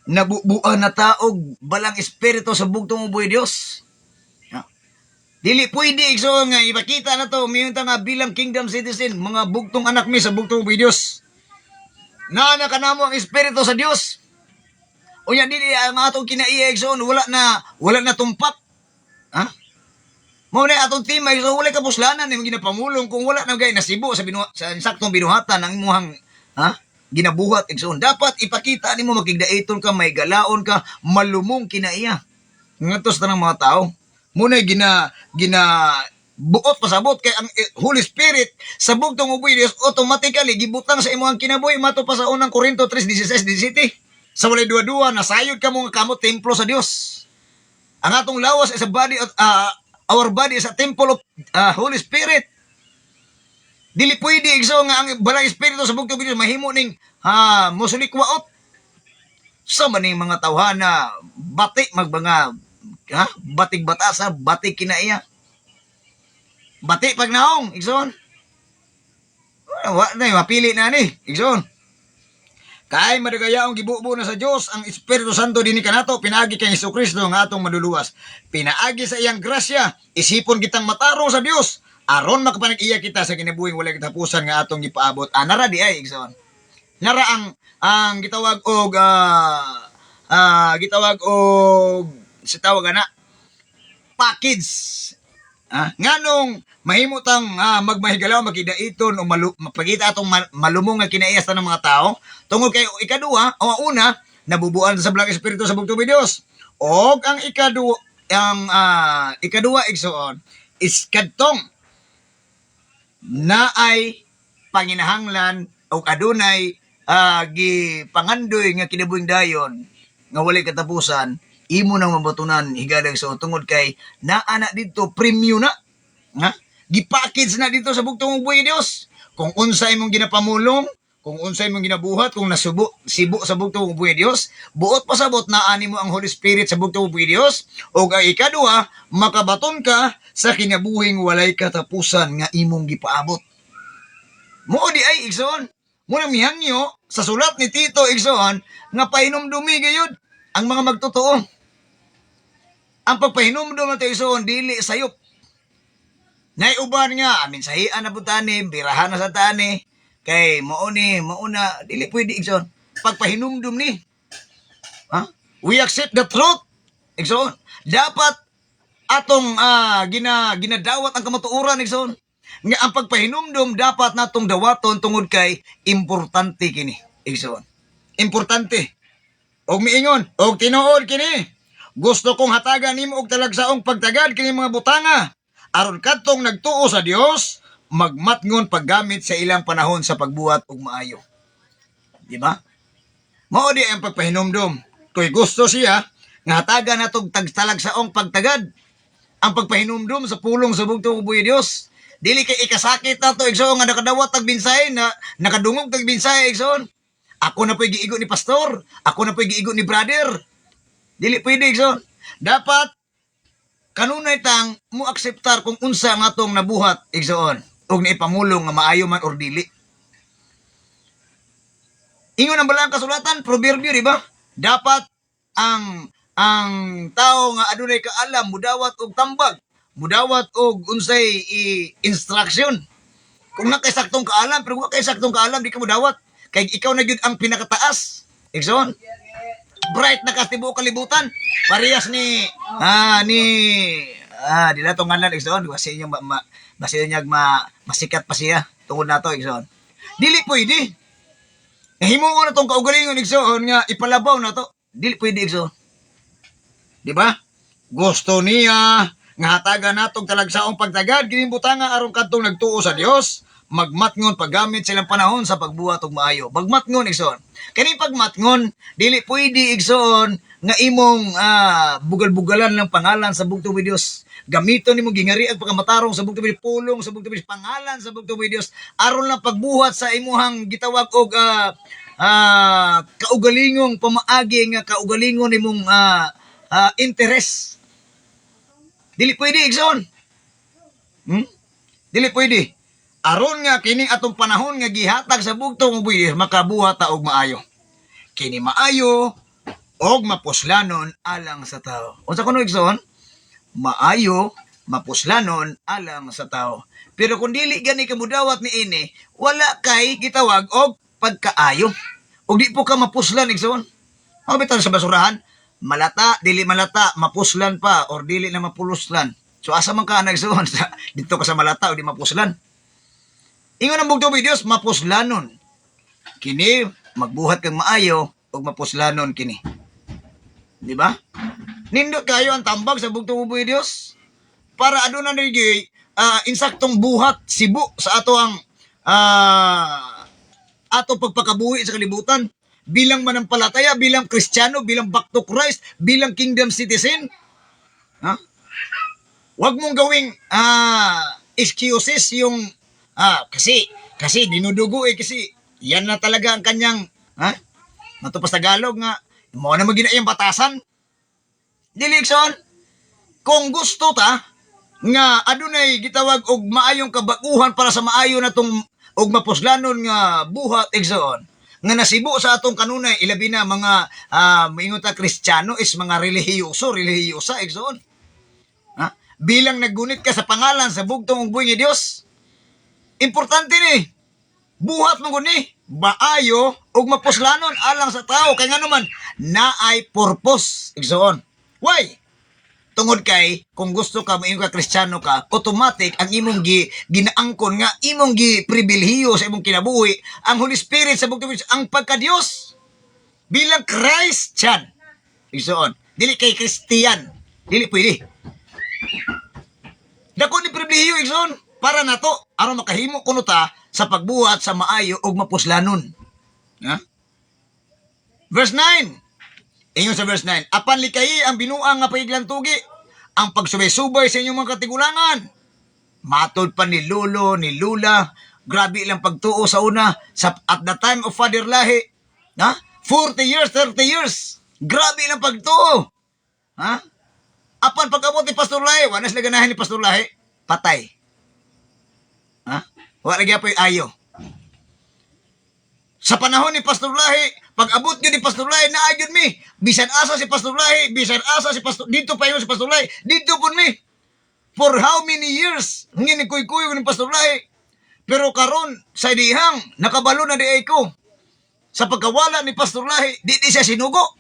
nabubuan na taog balang espiritu sa bugtong uboy Dios. Dili pwede igsoon nga ipakita na to miyunta nga bilang kingdom citizen mga bugtong anak mi sa bugtong uboy Dios. Na kanamo ang espiritu sa Dios. Unya dili ang atong kinaiya igsoon wala na tumpak. Ha? Mao na atong timay so wala ka puslanan imong ginapamulong kung wala na gay nasibo sa sa saktong binuhatan ang imuhang ginabuhat igsoon. Dapat ipakita nimo makigdaiton ka, may galaon ka, malumong kinaiya. Ngadto sa tanang mga tao. Muna gina buot pasabot kay ang Holy Spirit sa bugtong uboy Dios automatically gibutang sa imong kinabuhi mato pa sa unang Korinto 3:16-17. Sa walay duwa-duwa nasayod ka mo nga kamo templo sa Dios. Ang atong lawas is a body of our body is a temple of Holy Spirit. Dili pwede igso nga ang balang espiritu sa bugtong uboy Dios mahimo ning musulikwaot. Sa maning mga tawhana bati magbanga batig batasa, batig kinaiya. Bati pag naong, igsoon. Mapili na ni, igsoon. Kay madagayaong gibubo na sa Dios ang Espiritu Santo dinhi kanato pinaagi kay Hesukristo nga atong maluluwas. Pinaagi sa iyang grasya, isipon kitang matarong sa Dios aron makapanag-iya kita sa kinabuhing walay katapusan nga atong gipaabot. Nara di ay igsoon. Nara ang gitawag og sa tawag na package. Nganong mahimutang magmahigalaw makidaiton o mapagita atong malumong nga kinaiya sa ng mga tao tungod kay ikaduha o una nabubuan sa blang espiritu sa bugtong Dios. Og ang ikaduha igsoon is kadtong naay panginahanglan o adunay gipangandoy nga kinabuhing dayon nga walay katapusan imo nang mabatunan higadag sa tungod kay naa dito premium na nga gipackage na dito sa bugtong uboy Dios kung unsa imong ginapamulong kung unsa imong ginabuhat kung sibo sa bugtong uboy Dios buot pasabot naa nimo ang Holy Spirit sa bugtong uboy Dios ug ang ikaduha makabaton ka sa kinabuhing walay katapusan nga imong gipaabot. Mo di ay igsoon mo na mihangyo sa sulat ni Tito igsoon nga pahinumdumi gayud ang mga magtotoo. Ang pagpahinumdum nato igsoon dili sayop. Nay uban nga mensahian na putani, birahan na sa tani kay mauna dili pwede igsoon. Pagpahinumdum ni. We accept the truth. Igsoon. Dapat atong ginadawat ang kamatuoran igsoon. Nga ang pagpahinumdum dapat natong dawaton tungod kay importante kini. Igsoon. Importante. Og miingon, og tinuod kini. Gusto kong hatagan nimo og talagsaong pagtagad kini mga butanga aron kadtong nagtuo sa Dios magmatngon paggamit sa ilang panahon sa pagbuhat og maayo. Di ba? Mao di ang pagpahinumdum. Kay gusto siya nga hatagan natong talagsaong pagtagad ang pagpahinumdum sa pulong sa bugtong uboy Dios. Dili kay ikasakit nato igsoon nga nakadawat tag binsay na nakadungog tag binsay igsoon. Ako na po'y giigo ni pastor, ako na po'y giigo ni brother. Dili pwede igsoon. Dapat kanunay tang mo akseptar kung unsa nga atong nabuhat igsoon ug naipamulong nga maayo man or dili. Ingon ang balang kasulatan, proverbio di ba? Dapat ang tao nga adunay kaalam mudawat og tambag, mudawat og unsay instruction. Kung nakasaktong kaalam, pero kung nakasaktong kaalam di ka mudawat kay ikaw na gyud ang pinakataas. Igsoon. bright na kastibo kalibutan. Parehas ni dila tong ngalan igsoon, basi niya basi niya masikat pa siya tungod nato igsoon. Dili pwede. Himuon na tong kaugalingon igsoon nga ipalabaw na to. Dili pwede igsoon. Di ba? Gusto niya nga hatagan natong talagsaong pagtagad ginibutanga aron kadtong nagtuo sa Dios, magmatngon paggamit silang panahon sa pagbuhat og maayo. Magmatngon igsoon. Kani pagmatngon dili pwede igsoon nga imong bugal-bugalan ng pangalan sa bugtong ni Dios. Gamiton nimo gingari ang pagkamatarong sa bugtong ni pulong sa bugtong ni pangalan sa bugtong ni Dios aron lang pagbuhat sa imuhang gitawag og kaugalingong pamaagi nga kaugalingon nimong interes. Dili pwede igsoon. Dili pwede. Aron nga kini atong panahon nga gihatag sa bugtong ubay makabuhat ta og maayo. Kini maayo og mapuslanon alang sa tao. Unsa kuno igsoon? Maayo, mapuslanon alang sa tao. Pero kung dili gani ka mudawat ni ini, wala kay gitawag og pagkaayo. Og di po ka mapuslan igsoon. Ano bitan sa basurahan? Malata, dili malata, mapuslan pa or dili na mapuluslan. So asa man ka nagsuon sa dito ka sa malata o di mapuslan. Ingon ang bugtong ni Dios mapuslanon. Kini magbuhat kang maayo og mapuslanon kini. Di ba? Nindot kayo ang tambag sa bugtong ni Dios para aduna ni insaktong buhat sibo sa ato ang ato pagpakabuhi sa kalibutan. Bilang manampalataya, bilang Kristiyano, bilang back to Christ, bilang kingdom citizen. Ha? Huwag mong gawing excuses yung kasi dinudugo kasi yan na talaga ang kanyang matupas Tagalog nga mo na magina yung batasan. Dilikson, kung gusto ta nga adunay gitawag og maayong kabakuhan para sa maayo na tong og mapuslanon nga buhat igsoon nga nasibo sa atong kanunay ilabi na mga moingon ta Kristiyano is mga relihiyosa igsoon. Bilang naggunit ka sa pangalan sa bugtong ug buhi ni Dios, importante ni buhat mo guni maayo ug mapuslanon alang sa tao kay nganuman naay purpose igsoon. Why? Tungod kay kung gusto ka moingon ka Kristiyano ka, automatic ang imong ginaangkon nga imong gipribilhiyo sa imong kinabuhi ang Holy Spirit sa bugtong ang pagka-Dios bilang Christian. Igsoon, dili kay Kristiyan. Dili pwede. Dako ni pribilhiyo igsoon para nato aron makahimo kuno ta sa pagbuhat sa maayo ug mapuslanon. Verse 9. Ingon sa verse 9, apan likayi ang binuang nga paiglang tugi, ang pagsubay-subay sa inyong mga katigulangan. Matod pa ni Lolo, ni Lula, grabe lang pagtuo sa una, at the time of Father Lahi, 40 years, 30 years, grabe lang pagtuo. Apan pag-abot ni Pastor Lahi, wanas na ganahan ni Pastor Lahi, patay. Wala lagi apoy ayo. Sa panahon ni Pastor Lahi, pag-abot yun ni Pastor Lahi, naayun mi. Bisan asa si Pastor Lahi, bisan asa si Pastor, dito pa yun si Pastor Lahi, dito po mi. For how many years, nginikuy-kuy ni Pastor Lahi. Pero karon sa dihang, nakabalo na di ay ko. Sa pagkawala ni Pastor Lahi, di siya sinugo.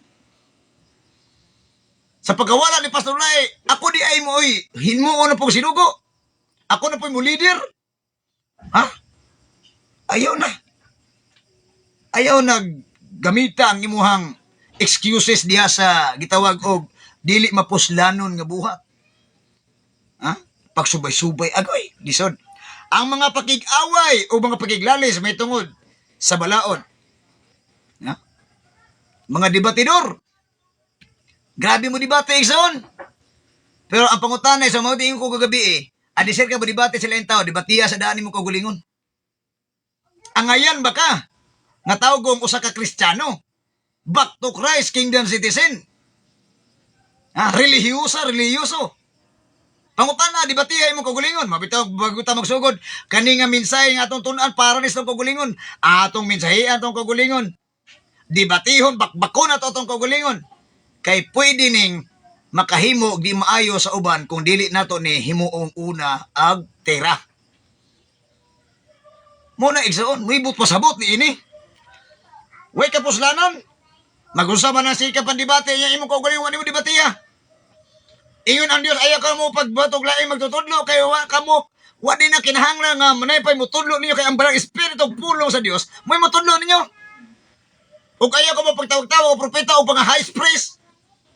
Sa pagkawala ni Pastor Lahi, ako di ay mo, hinmo na po sinugo. Ako na po mo leader. Ayaw na. Ayaw naggamita ang imuhang excuses diha sa gitawag og dili mapuslanon nga buhat. Pagsubay-subay agoy lisod. Ang mga pakig-away o mga pakiglalis may tungod sa balaod. Mga debatidor. Grabe mo debate igsoon. Pero ang pangutanay sa mga tingin ko kagabi adisir ka ba debate sila yung tao, debatiya sa daan mo kagulingon. Angayan ba ka? Nga tawag kong usa ka Kristiyano, back to Christ, kingdom citizen. Reliyoso. Pangutana, di ba tiya mo kagulingon? Mabitaw, bago ta magsugod, kani nga minsay nga atong tunan para nitong kagulingon. Atong minsahe atong kagulingon. Di ba tihon, bakbako na to atong kagulingon. Kay pwede ning makahimo di maayo sa uban kung dili nato ni himuong una ag tera. Muna igsoon, muibot pasabot ni ini. Way kapuslanon, Mag-usa man ang sika pandibate niya imong kaugalingon nimo debatiya. Ingon ang Dios ayaw ka mo pagbatog lain magtutudlo kay wa kamo wa din na kinahanglan nga manaypay mo tudlo ninyo kay ang barang espiritu pulong sa Dios mo motudlo ninyo. Ug ayaw ka mo pagtawag-tawag o propeta o mga high priest,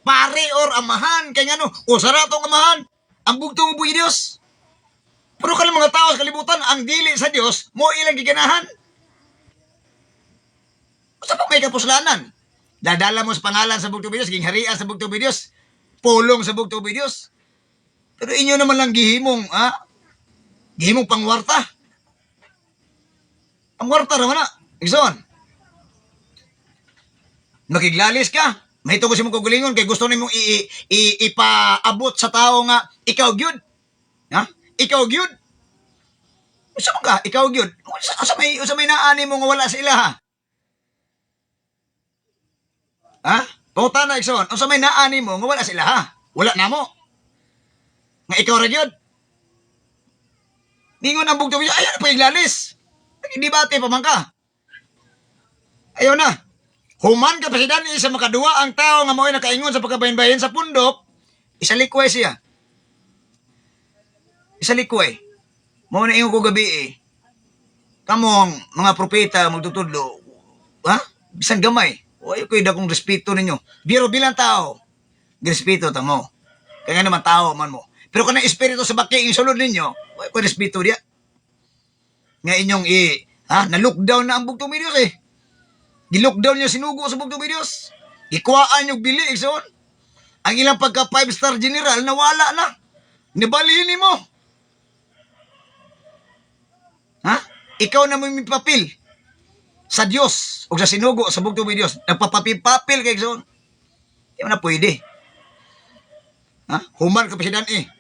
pare or amahan kay ngano o saratong amahan ang bugtong buhi Dios. Pero kanang mga tao sa kalibutan ang dili sa Dios mo ilang giganahan. Sa pa may kapuslanan. Dadala mo sa pangalan sa bugtong Dios, gingharian sa bugtong Dios, pulong sa bugtong Dios. Pero inyo naman lang gihimong, gihimong pangwarta. Pangwarta naman na. Igsoon. Makiglalis ka. Mahito ko si mong kagulingon kay gusto nimong ipaabot sa tao nga ikaw gyud. Ha? Ikaw gyud. Usa man ka, ikaw gyud. Usa may naani mo nga wala sa ilaha. Ha? Pauta na igsoon. Usa may naani mo nga wala sa ilaha. Wala na mo. Nga ikaw ra gyud. Ningon ang bugtong Dios, ayaw na pagiglalis. Nagdibate pa man ka. Ayaw na. Human ka presidente sa makadua ang tao nga mao'y nakaingon sa pagkabahin-bahin sa pundok, isalikway siya. Isalikway. Mao na ingon ko gabi kamong mga propeta magtutudlo, ha? Bisan gamay. Oy koy dakong respeto ninyo. Biro bilang tao, respeto ta mo. Kaya naman tao man mo. Pero kanang espiritu sa baki yung sulod ninyo, oy koy respeto dia. Nga inyong na-lockdown na ang bugtong Dios Gi-lockdown niyo sinugo sa bugtong Dios. Ikuhaan niyo bili, igsoon. Ang ilang pagka 5-star general, nawala na. Nibalihin ni mo. Ha? Ikaw na mo may papel sa Dios o sa sinugo sa bugtong Dios. Nagpapapil-papil kay igsoon. Di mo na pwede. Ha? Human ka presidente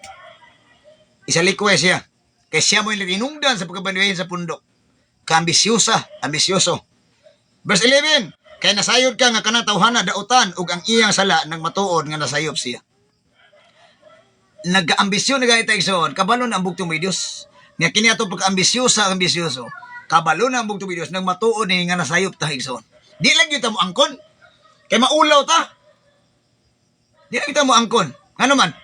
Isalikwe siya. Kaya siya mo yung inungdan sa pagkabandahin sa pundok. Ambisyoso. Verse 11, kaya nasayod ka nga kanang tawhana dautan ug ang iyang sala nagmatuod nga nasayop siya. Nag-ambisyon na gayta igsoon, kabalo na ang bugtong Dios. Nga kini ato pagka-ambisyoso, kabalo na ang bugtong Dios nagmatuod ni nga nasayop ta igsoon. Di lang gyud ta mo angkon. Kay maulaw ta. Di lang kita mo angkon. Ano man?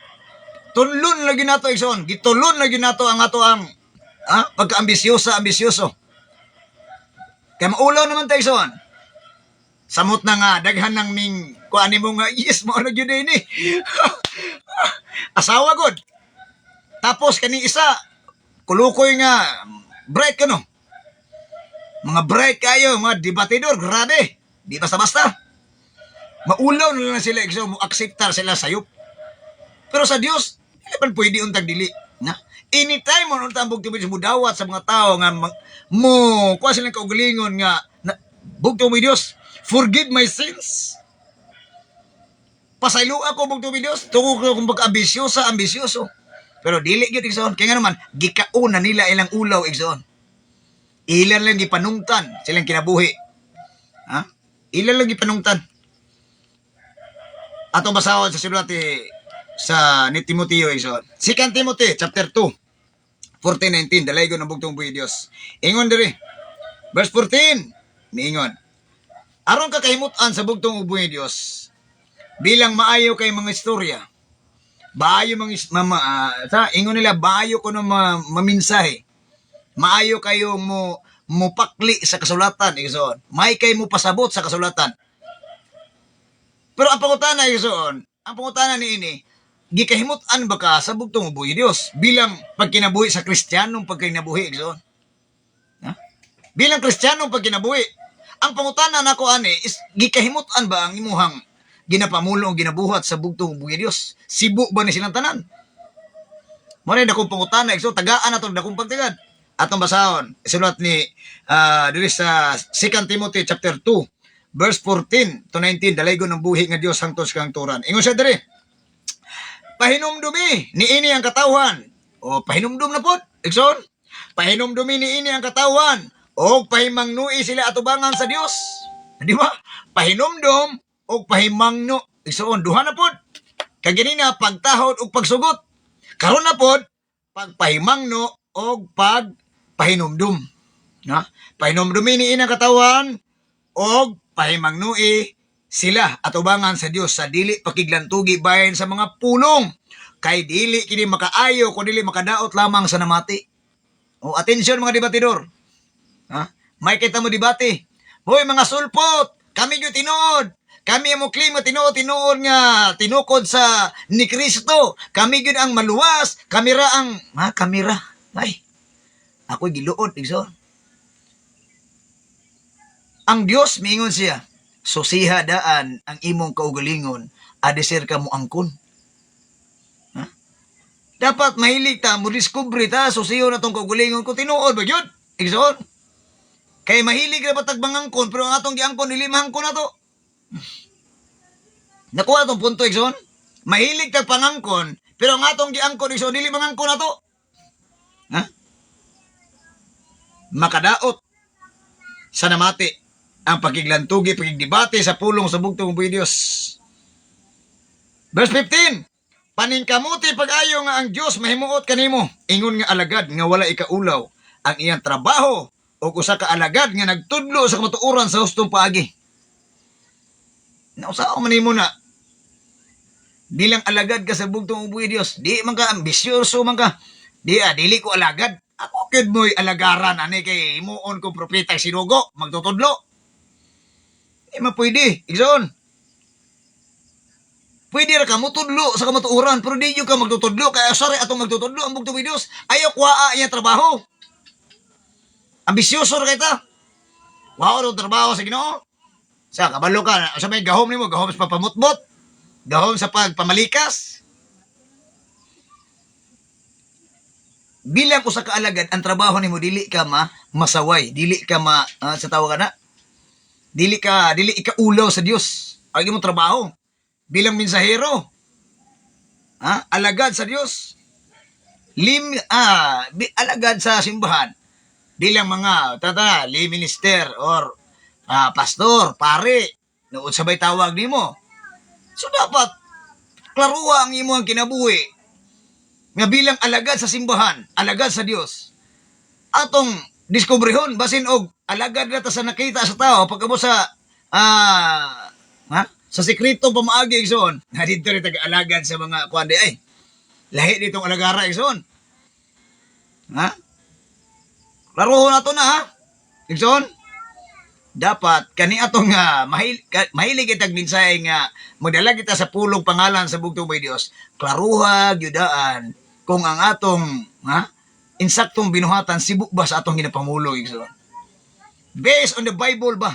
Tulon lagi nato igsoon. Gitulon lagi nato ang ato ang pagka-ambisyoso. Kaya maulaw naman tayo son. Samot na nga, daghan ng ning, kuha mo nga, yes, mo ano yun ini. Asawa god. Tapos, kani isa, kulukoy nga, break ka no. Mga break kayo, mga debatidor, grabe. Di basta-basta. Maulaw na lang sila, so, mo akseptar sila sayop. Pero sa Diyos, hindi pa pwede untag dili. Na? Anytime mo nung tambog tubig mo dawat sa mga tao nga kuha silang kaugalingon nga bugtong mi Dios, forgive my sins. Pasaylo ako bugtong mi Dios, tungo ko kung ambisyoso. Pero dili gyud igsoon kay nga naman gikauna nila ilang ulaw igsoon. Ilan lang gipanungtan silang kinabuhi. Ha? Ilan lang gipanungtan. Atong basahon sa sulat sa ni Timoteo igsoon. 2 Timothy chapter 2 14:19 dalaygon ang bugtong buhi Dios. Ingon diri. Verse 14. Niingon. Aron ka kahimutan sa bugtong buhi Dios. Bilang maayo kay mga istorya. Baayo ingon nila baayo ko no maminsahe. Maayo kayo mo pakli sa kasulatan igsoon. May kay mo pasabot sa kasulatan. Pero ang pangutana igsoon, ang pangutana niini gikahimutan ba ka sa bugtong buhi Dios bilang pagkinabuhi sa Kristiyanong pagkinabuhi igsoon? Ha? Bilang Kristiyanong pagkinabuhi. Ang pangutana nako ani is gikahimutan ba ang imuhang ginapamulo o ginabuhat sa bugtong buhi Dios? Sibu ba ni silang tanan? Mora dakong pangutana igsoon tagaan aton dakong pagtigad. Atong basahon sulat ni diri sa 2 Timothy chapter 2 verse 14 to 19 dalaygon ng buhi nga Dios hangtod sa kangturan. Ingon siya diri. Pahinumdumi ni ini ang katawan. O pahinumdum na pod, igsoon. Pahinumdumi ni ini ang katawan. O pahimangnui sila atubangan sa Dios. Di ba? Pahinumdum o pahimangno. Igsoon, duha na pod. Kaganina pagtahod o pagsugot. Karon na pod pagpahimangno o pagpahinumdum. Na? Pahinumdumi ni ini ang katawan o pahimangnui sila atubangan sa Dios sa dili pakiglantugi bayan sa mga pulong kay dili kini makaayo kung dili makadaot lamang sa namati. O atensyon mga debatidor. Ha? May kita mo debate. Hoy mga sulpot, kami gyud tinuod. Kami mo claim nga tinuod nga tinukod sa ni Kristo. Kami gyud ang maluwas, kamera ang kamera. Ay. Ako giluod igsoon. Ang Dios miingon siya, susiha daan ang imong kaugalingon, adisir ka mo angkon. Ha? Dapat mahilig ta, mo discover ta, susiyo na tong kaugalingon kung tinuod ba yun? Igsoon. Kay mahilig na patag mangangkon, pero ang atong giangkon, nilimahangkon na to. Nakuha itong punto, igsoon. Mahilig tag pangangkon, pero ang atong giangkon, igsoon, nilimahangkon na to. Ha? Makadaot sa namati ang pagiglantugi, pagigdebate sa pulong sa bugtong buhay Diyos. Verse 15, paningkamuti pag-ayo nga ang Diyos mahimuot kanimo, ingon nga alagad nga wala ikaulaw ang iyang trabaho o usa ka alagad nga nagtudlo sa kamatuoran sa hustong paagi. Nausa man nimo na bilang alagad ka sa bugtong buhay Diyos, di man ka ambisyoso man ka. Dili ko alagad. Ako kid mo'y alagaran ani kay himuon ko propeta sinugo magtutudlo. Pwede, igsoon. Pwede ra ka mo tudlo sa kamatuoran, pero di ka magtutudlo, kaya sorry atong magtutudlo ang bugtong Diyos. Ayaw kuha iya trabaho. Ambisyoso ra kita. Wow, ro trabaho sa Ginoo. Sa kabalo ka, sa may gahom nimo, gahom sa papamutbot, gahom sa pagpamalikas. Bilang ko sa kaalagad, ang trabaho nimo dili ka masaway, dili ka sa tawag na. Dili ikaulaw sa Dios. Ang imong trabaho bilang mensahero. Alagad sa Dios. Alagad sa simbahan. Bilang mga lay minister or pastor, pare, noon sabay tawag nimo. So dapat klaruha ang imo ang kinabuhi nga bilang alagad sa simbahan, alagad sa Dios. Atong diskubrehon basin og alagad na ta sa nakita sa tao pagkamo sa sa sekreto pamaagi igsoon. Dito rin taga-alagad sa mga kuande ay. Lahi ditong alagara igsoon. Klaruho na to na igsoon. Dapat kani atong mahilig itag minsay nga magdala kita sa pulong pangalan sa bugtong buhay Dios. Klaruha gyudaan kung ang atong insaktong binuhatan sibuk ba sa atong ginapamulo igsoon. Based on the Bible ba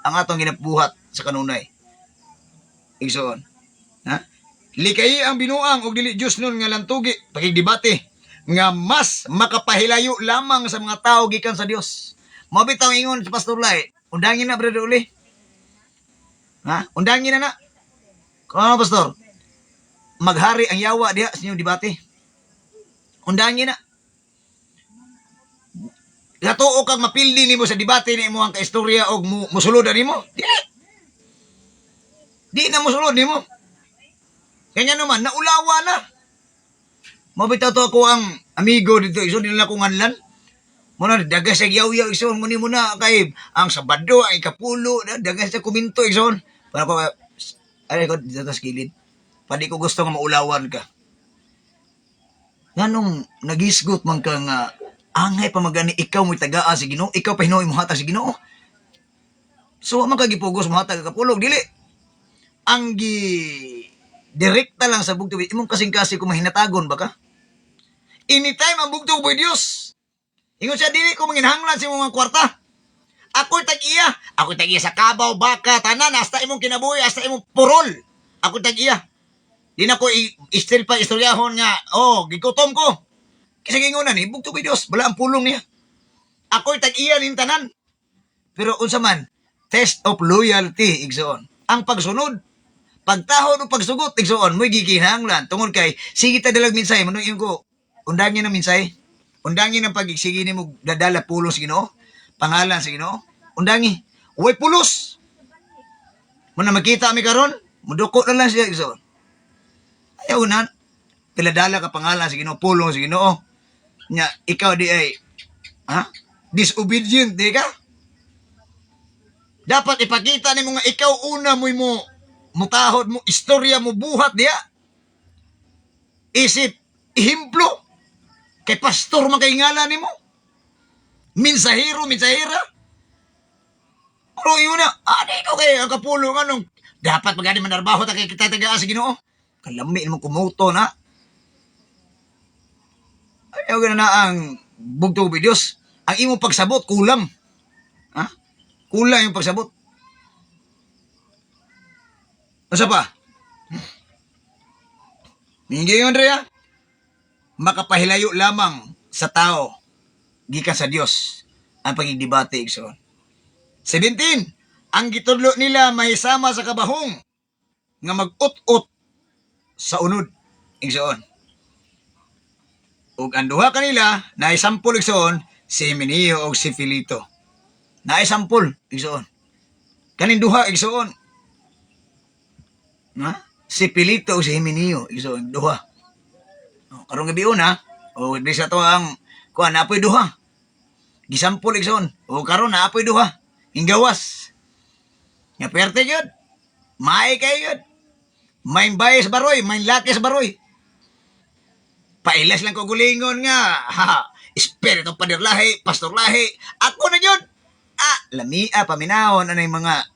ang atong ginabuhat sa kanunay igsoon. Likayi ang binuang og dili Dios nun nga lantugi pakigdebate nga mas makapahilayo lamang sa mga tao gikan sa Dios. Mabitaw ingon sa Pastor Lai, undangin na brother uli. Undangin na. Kung ano pastor? Maghari ang yawa diha sa inyong debate. Undangin na. Gatuo kang mapildi nimo sa debate nimo ang kaistorya og musulod nimo. Di na musulod nimo. Kanya naman naulawa na. Mabitaw to ako ang amigo dito, iso nila ko nganlan. Muna dagas sa yaw-yaw ison muni muna kay ang Sabado ang ikapulo dagas sa kuminto ison. Para ko dito sa kilid. Padi ko gusto nga maulawan ka. Nganong nagisgot man ka nga angay pa magani ikaw mo'y tagaa sa Ginoo, ikaw pa hinuoy mo hatag sa Ginoo. So man ka gipugos mo hatag kapulog dili. Ang direkta lang sa bugtong imong kasing-kasing kung mahinatagon ba ka? Anytime ang bugtong boy Dios. Ingon siya dili ko manginahanglan sa imong kwarta. Ako'y tag-iya. Ako'y tag-iya sa kabaw, baka, tanan, hasta imong kinabuhi, hasta imong purol. Ako'y tag-iya. Di na ko istil pa istoryahon nga, gigutom ko. Kasi gingunan eh, bugto ko Diyos, bala ang pulong niya. Ako'y tag-iya nin tanan. Pero unsa man, test of loyalty, igsoon. Ang pagsunod, pagtahon o pagsugot, igsoon, mo'y giginahanglan. Tungod kay, sige ta dalag minsay, manong ko, undangin na minsay. Undangin ang pagigsige ni mo dadala pulos sa Ginoo. Pangalan sa Ginoo. Undangi. Uway pulos. Muna makita mi karon, muduko na lang siya igsoon. Ayaw na. Piladala ka pangalan sa Ginoo, pulong sa Ginoo. Nya ikaw di ay disobedient di ka? Dapat ipakita ni mo nga ikaw una mo mutahod mo, istorya mo, buhat diya. Isip, ihimplo. Kay pastor man kay ngala ni mo. Minsahiro, minsahira. Pero yun na, ko kay ang kapulo nga nung dapat magani manarbaho ta kay kita tagaan sa Ginoo. Kalami mo kumuto na. Ayaw gana na ang bugtong Diyos. Ang imong pagsabot, kulang. Ha? Kulang yung pagsabot. Asa pa? Hindi yun, Andrea. Makapahilayo lamang sa tao gikan sa Dios ang pagigdebate igsoon. 17. Ang gitudlo nila mahisama sa kabahong nga mag-ut-ut sa unod igsoon. Ug ang duha kanila naisampol igsoon si Himeneo ug si Filito. Naisampol igsoon. Kaning duha igsoon. Ha? Si Filito ug si Himeneo igsoon duha. Karong gabi una, o di sa to ang kuan naapoy duha. Gisampol igsoon. O karon naapoy duha. Inggawas. Nga perte gyud. May kay gyud. May bayis baroy, may lakis baroy. Pailas lang ko gulingon nga. Ha, espiritu pader lahi, pastor lahi. Ako na gyud. Lamia paminahon anay mga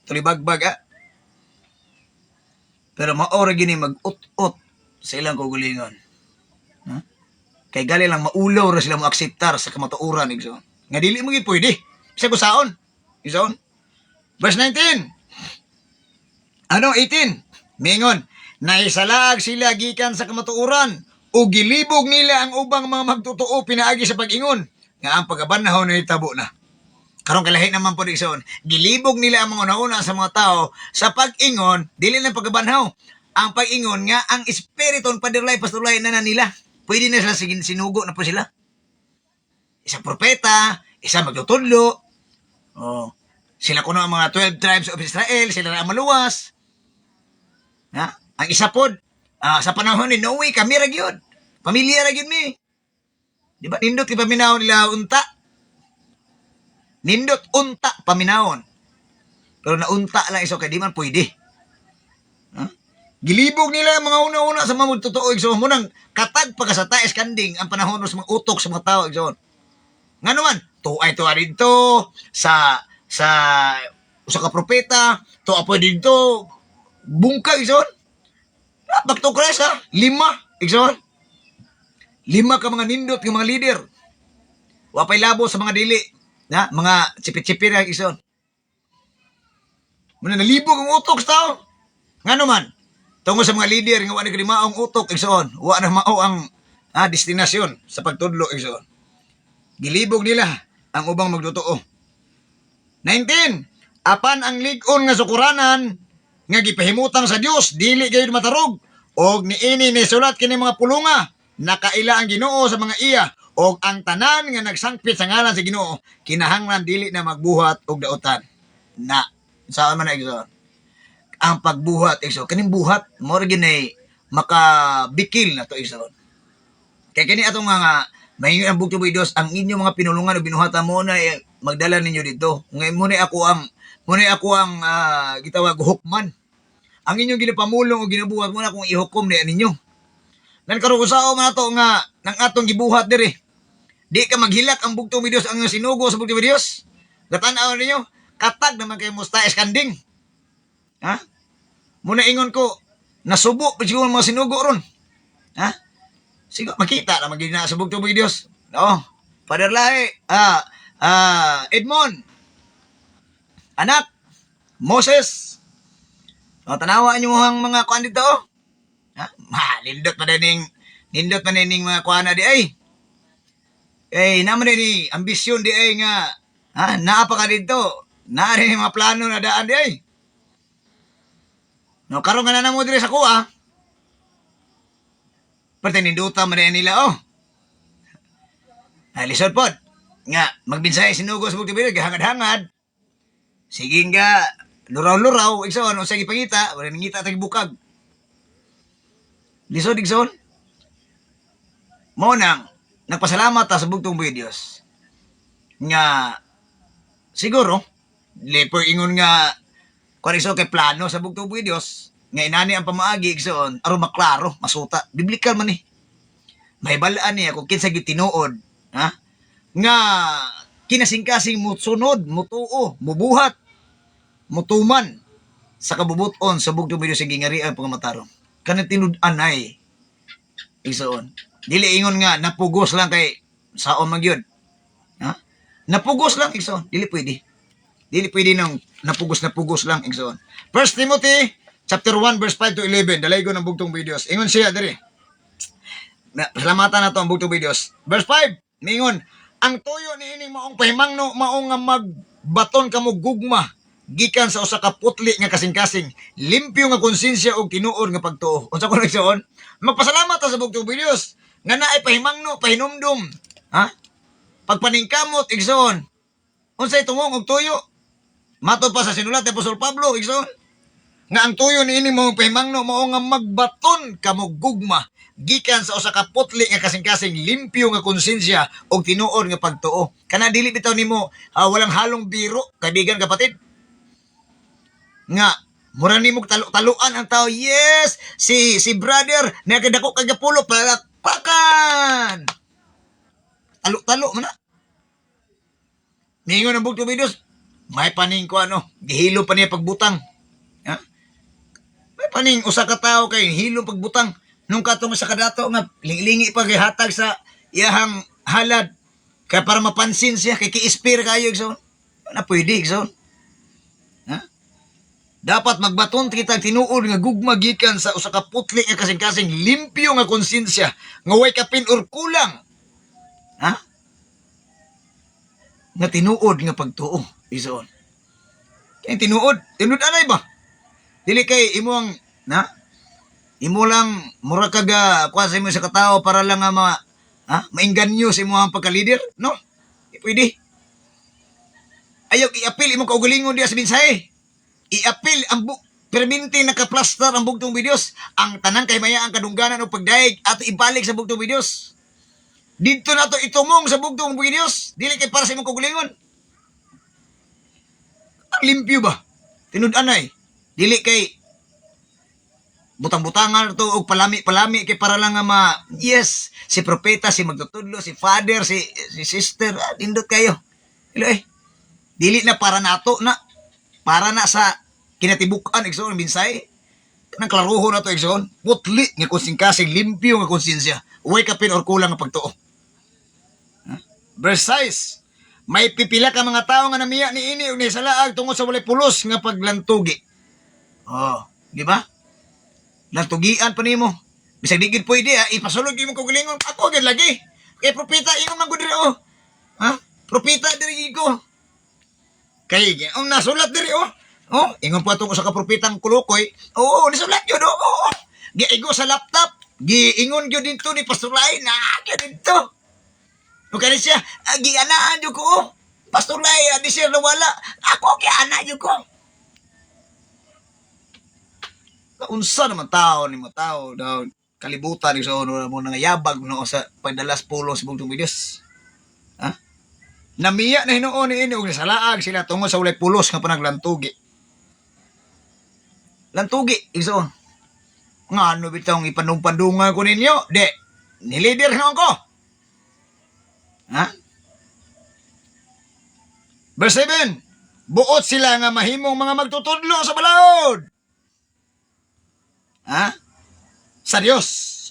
tulibagbag. Pero maora gini mag-ut-ut sa ilang kugulingon. Kay gali lang maulaw ra sila mo akseptar sa kamatuoran igsoon. Nga dili mo gid pwede. Sa kusaon. Igsoon. Verse 19. 18. Mingon, naisalag sila gikan sa kamatuoran o gilibog nila ang ubang mga magtotoo pinaagi sa pag-ingon nga ang pagabanahon na itabo na. Karong kalahi naman po igsoon. Gilibog nila ang mga una-una sa mga tao sa pag-ingon, dili lang pagabanhaw. Ang pag-ingon nga ang espiriton padirlay pastorlay na nila. Pwede na sila sinugo na po sila. Isa propeta, isa magtutudlo. Sila kuno ang mga 12 tribes of Israel, sila na ang maluwas. Ang isa pod, sa panahon ni Noe, kami ra gyud. Pamilya ra gyud mi. Di ba nindot kay paminahon nila unta? Nindot unta paminahon. Pero naunta lang iso kay di man pwede. Gilibog nila ang mga una-una sa mga totoo igsoon mo nang katag pagka sa taes kanding ang panahon sa mga utok sa mga tao igsoon. Nga naman, tuay to dito sa usa ka propeta, to apoy dito bungka igsoon. Back to Christ 5 igsoon. 5 ka mga nindot ka mga leader. Wapay labo sa mga dili, mga chipit-chipit igsoon. Muna nalibog ang utok sa tao. Nga naman, tungkol sa mga leader nga wala na maong utok igsoon, wa na mao ang destinasyon sa pagtudlo igsoon. Gilibog nila ang ubang magtotoo. 19. Apan ang lig-on nga sukuranan nga gipahimutang sa Dios dili gayud matarog og niini ni sulat kini mga pulunga nakaila ang Ginoo sa mga iya og ang tanan nga nagsangpit sa ngalan sa Ginoo kinahanglan dili na magbuhat og dautan. Na saan man na igsoon. Ang pagbuhat igsoon kaning buhat mo ra ginay makabikil na to igsoon. Kay kini atong nga mahingi ang bugto Dios ang inyong mga pinulungan o binuhatan mo na magdala ninyo dito. Ngayon muna ako ang gitawag hukman. Ang inyong ginapamulong o ginabuhat mo na kung ihukom na ninyo. Nan karon usao man ato nga nang atong gibuhat diri. Di ka maghilak ang bugto Dios ang sinugo sa bugto Dios. Gatan-aw ninyo katag naman kay musta eskanding. Muna ingon ko, nasubo pa siguro mga sinugo ron. Siguro makita na magiging na sa bugtong Diyos. Father Lahi, Edmond, anak, Moses. Tanawa nyo ang mga kuan dito. Nindot pa nining mga kuan na di ay. Naman ni ambisyon di ay nga, naapa ka dito. Naarin mga plano na daan di ay. No, karon nga na mo dire sa kuha. Pati ninduta man nila lisod pod. Nga magbinsay sinugo sa bugtong Diyos hangad-hangad. Sige nga luraw-luraw igsoon usa gipangita, wala ningita tag bukag. Lisod igsoon. Mo nang nagpasalamat ta sa bugtong Diyos. Nga siguro Lipo ingon nga kung iso kay plano sa bugtong Dios nga inani ang pamaagi igsoon aron maklaro, masuta. Biblikal man ni. Mahibalaan niya kung kinsa gyud tinuod, ha? Nga kinasingkasing musunod, mutuo, mubuhat, mutuman sa kabubuton sa bugtong Dios sa gingarian pangamataro. Kana tinud-an ay igsoon. Dili ingon nga napugos lang kay saon man gyud. Ha? Napugos lang igsoon, dili pwede. Dili pwede nang napugos lang igsoon. 1 Timothy chapter 1 verse 5 to 11, dalay ko ng bugtong videos. Ingon siya diri. Salamatan na to ang bugtong videos. Verse 5, mingon, ang tuyo ni ining maong pahimangno mao nga magbaton kamo gugma gikan sa usa ka putli nga kasing-kasing, limpyo nga konsensya og tinuod nga pagtuo. Unsa ko nagsuon? Magpasalamat ta sa bugtong videos nga naay pahimangno, pahinumdum, ha? Pagpaningkamot igsoon. Unsay tungong og tuyo? Matod pa sa sinulat ni Apostol Pablo, igsoon, nga ang tuyo ni ining maong pahimangno mao nga magbaton kamo gugma gikan sa usa ka putli nga kasing-kasing, limpyo nga konsensya og tinuod nga pagtuo. Kana dili bitaw nimo walang halong biro, kaibigan kapatid. Nga mura nimo talo-taluan ang tao. Yes, si brother nakadako kag pulo palakpakan. Talo-talo man na. Ningon ang bugtong videos, may paning ko gihilo pa niya pagbutang. Ha? May paning usa ka tawo kay hilo pagbutang nung katong sa kadato nga lingi pa kay hatag sa iyahang halad kay para mapansin siya kay ki-spare kayo igsoon. Na pwede igsoon. Ha? Dapat magbaton kita tinuod nga gugma gikan sa usa ka putli nga kasing-kasing, limpyo nga konsensya nga way kapin or kulang. Ha? Nga tinuod nga pagtuo igsoon. Kaya tinuod anay ba? Dili kay imo ang imo lang mura kaga kuha sa imo sa katao para lang nga mainganyo sa imo ang pagka-leader, no? Pwede. Ayaw i-appeal imo kaugalingon diya sa mensahe. I-appeal ang perminti nakaplastar ang bugtong videos, ang tanang kay maya ang kadungganan o pagdaig ato ibalik sa bugtong videos. Dito na to itumong sa bugtong videos, dili kay para sa imong kaugalingon. Ang limpyo ba? Tinud-anay. Dili kay butang-butangan to og palami-palami kay para lang nga yes, si propeta, si magtutudlo, si father, si sister, dindot kayo. Ilo dili na para nato na. Para na sa kinatibukan igsoon binsay. Nang klaruho na to igsoon. Putli nga kasing-kasing, limpyo nga konsensya. Way kapin or kulang nga pagtuo. Verse 6. May pipila ka mga tao nga namiya ni ini ug ni salaag tungod sa walay pulos nga paglantugi. Oh, di ba? Lantugian pa nimo. Bisag digid pwede ipasulod mo kaugalingon. Ako gid lagi. Kay propeta ingon man gud diri Ha? Propeta diri ko. Kay ang nasulat diri ingon pa to sa kapropetang Kulukoy. Oo, nisulat yun. Oo. Giigo sa laptop. Giingon yun dito ni Pastor Lai na gyud dito. O kani siya, gianaan yun ko. Pastor Lai, di siya nawala. Ako gianaan yun ko. Unsa naman tao ni mo tao daw kalibutan ni sa mo nga yabag no sa pagdalas pulos bugtong videos. Ha? Namiya na hinuon ni ini og nasalaag sila tungod sa walay pulos nga panaglantugi. Lantugi igsoon. Ngano bitong ipanumpadungan ko ninyo? De, ni leader noon ko. Ha? Verse 7. Buot sila nga mahimong mga magtutudlo sa balaod. Ha? Sa Dios,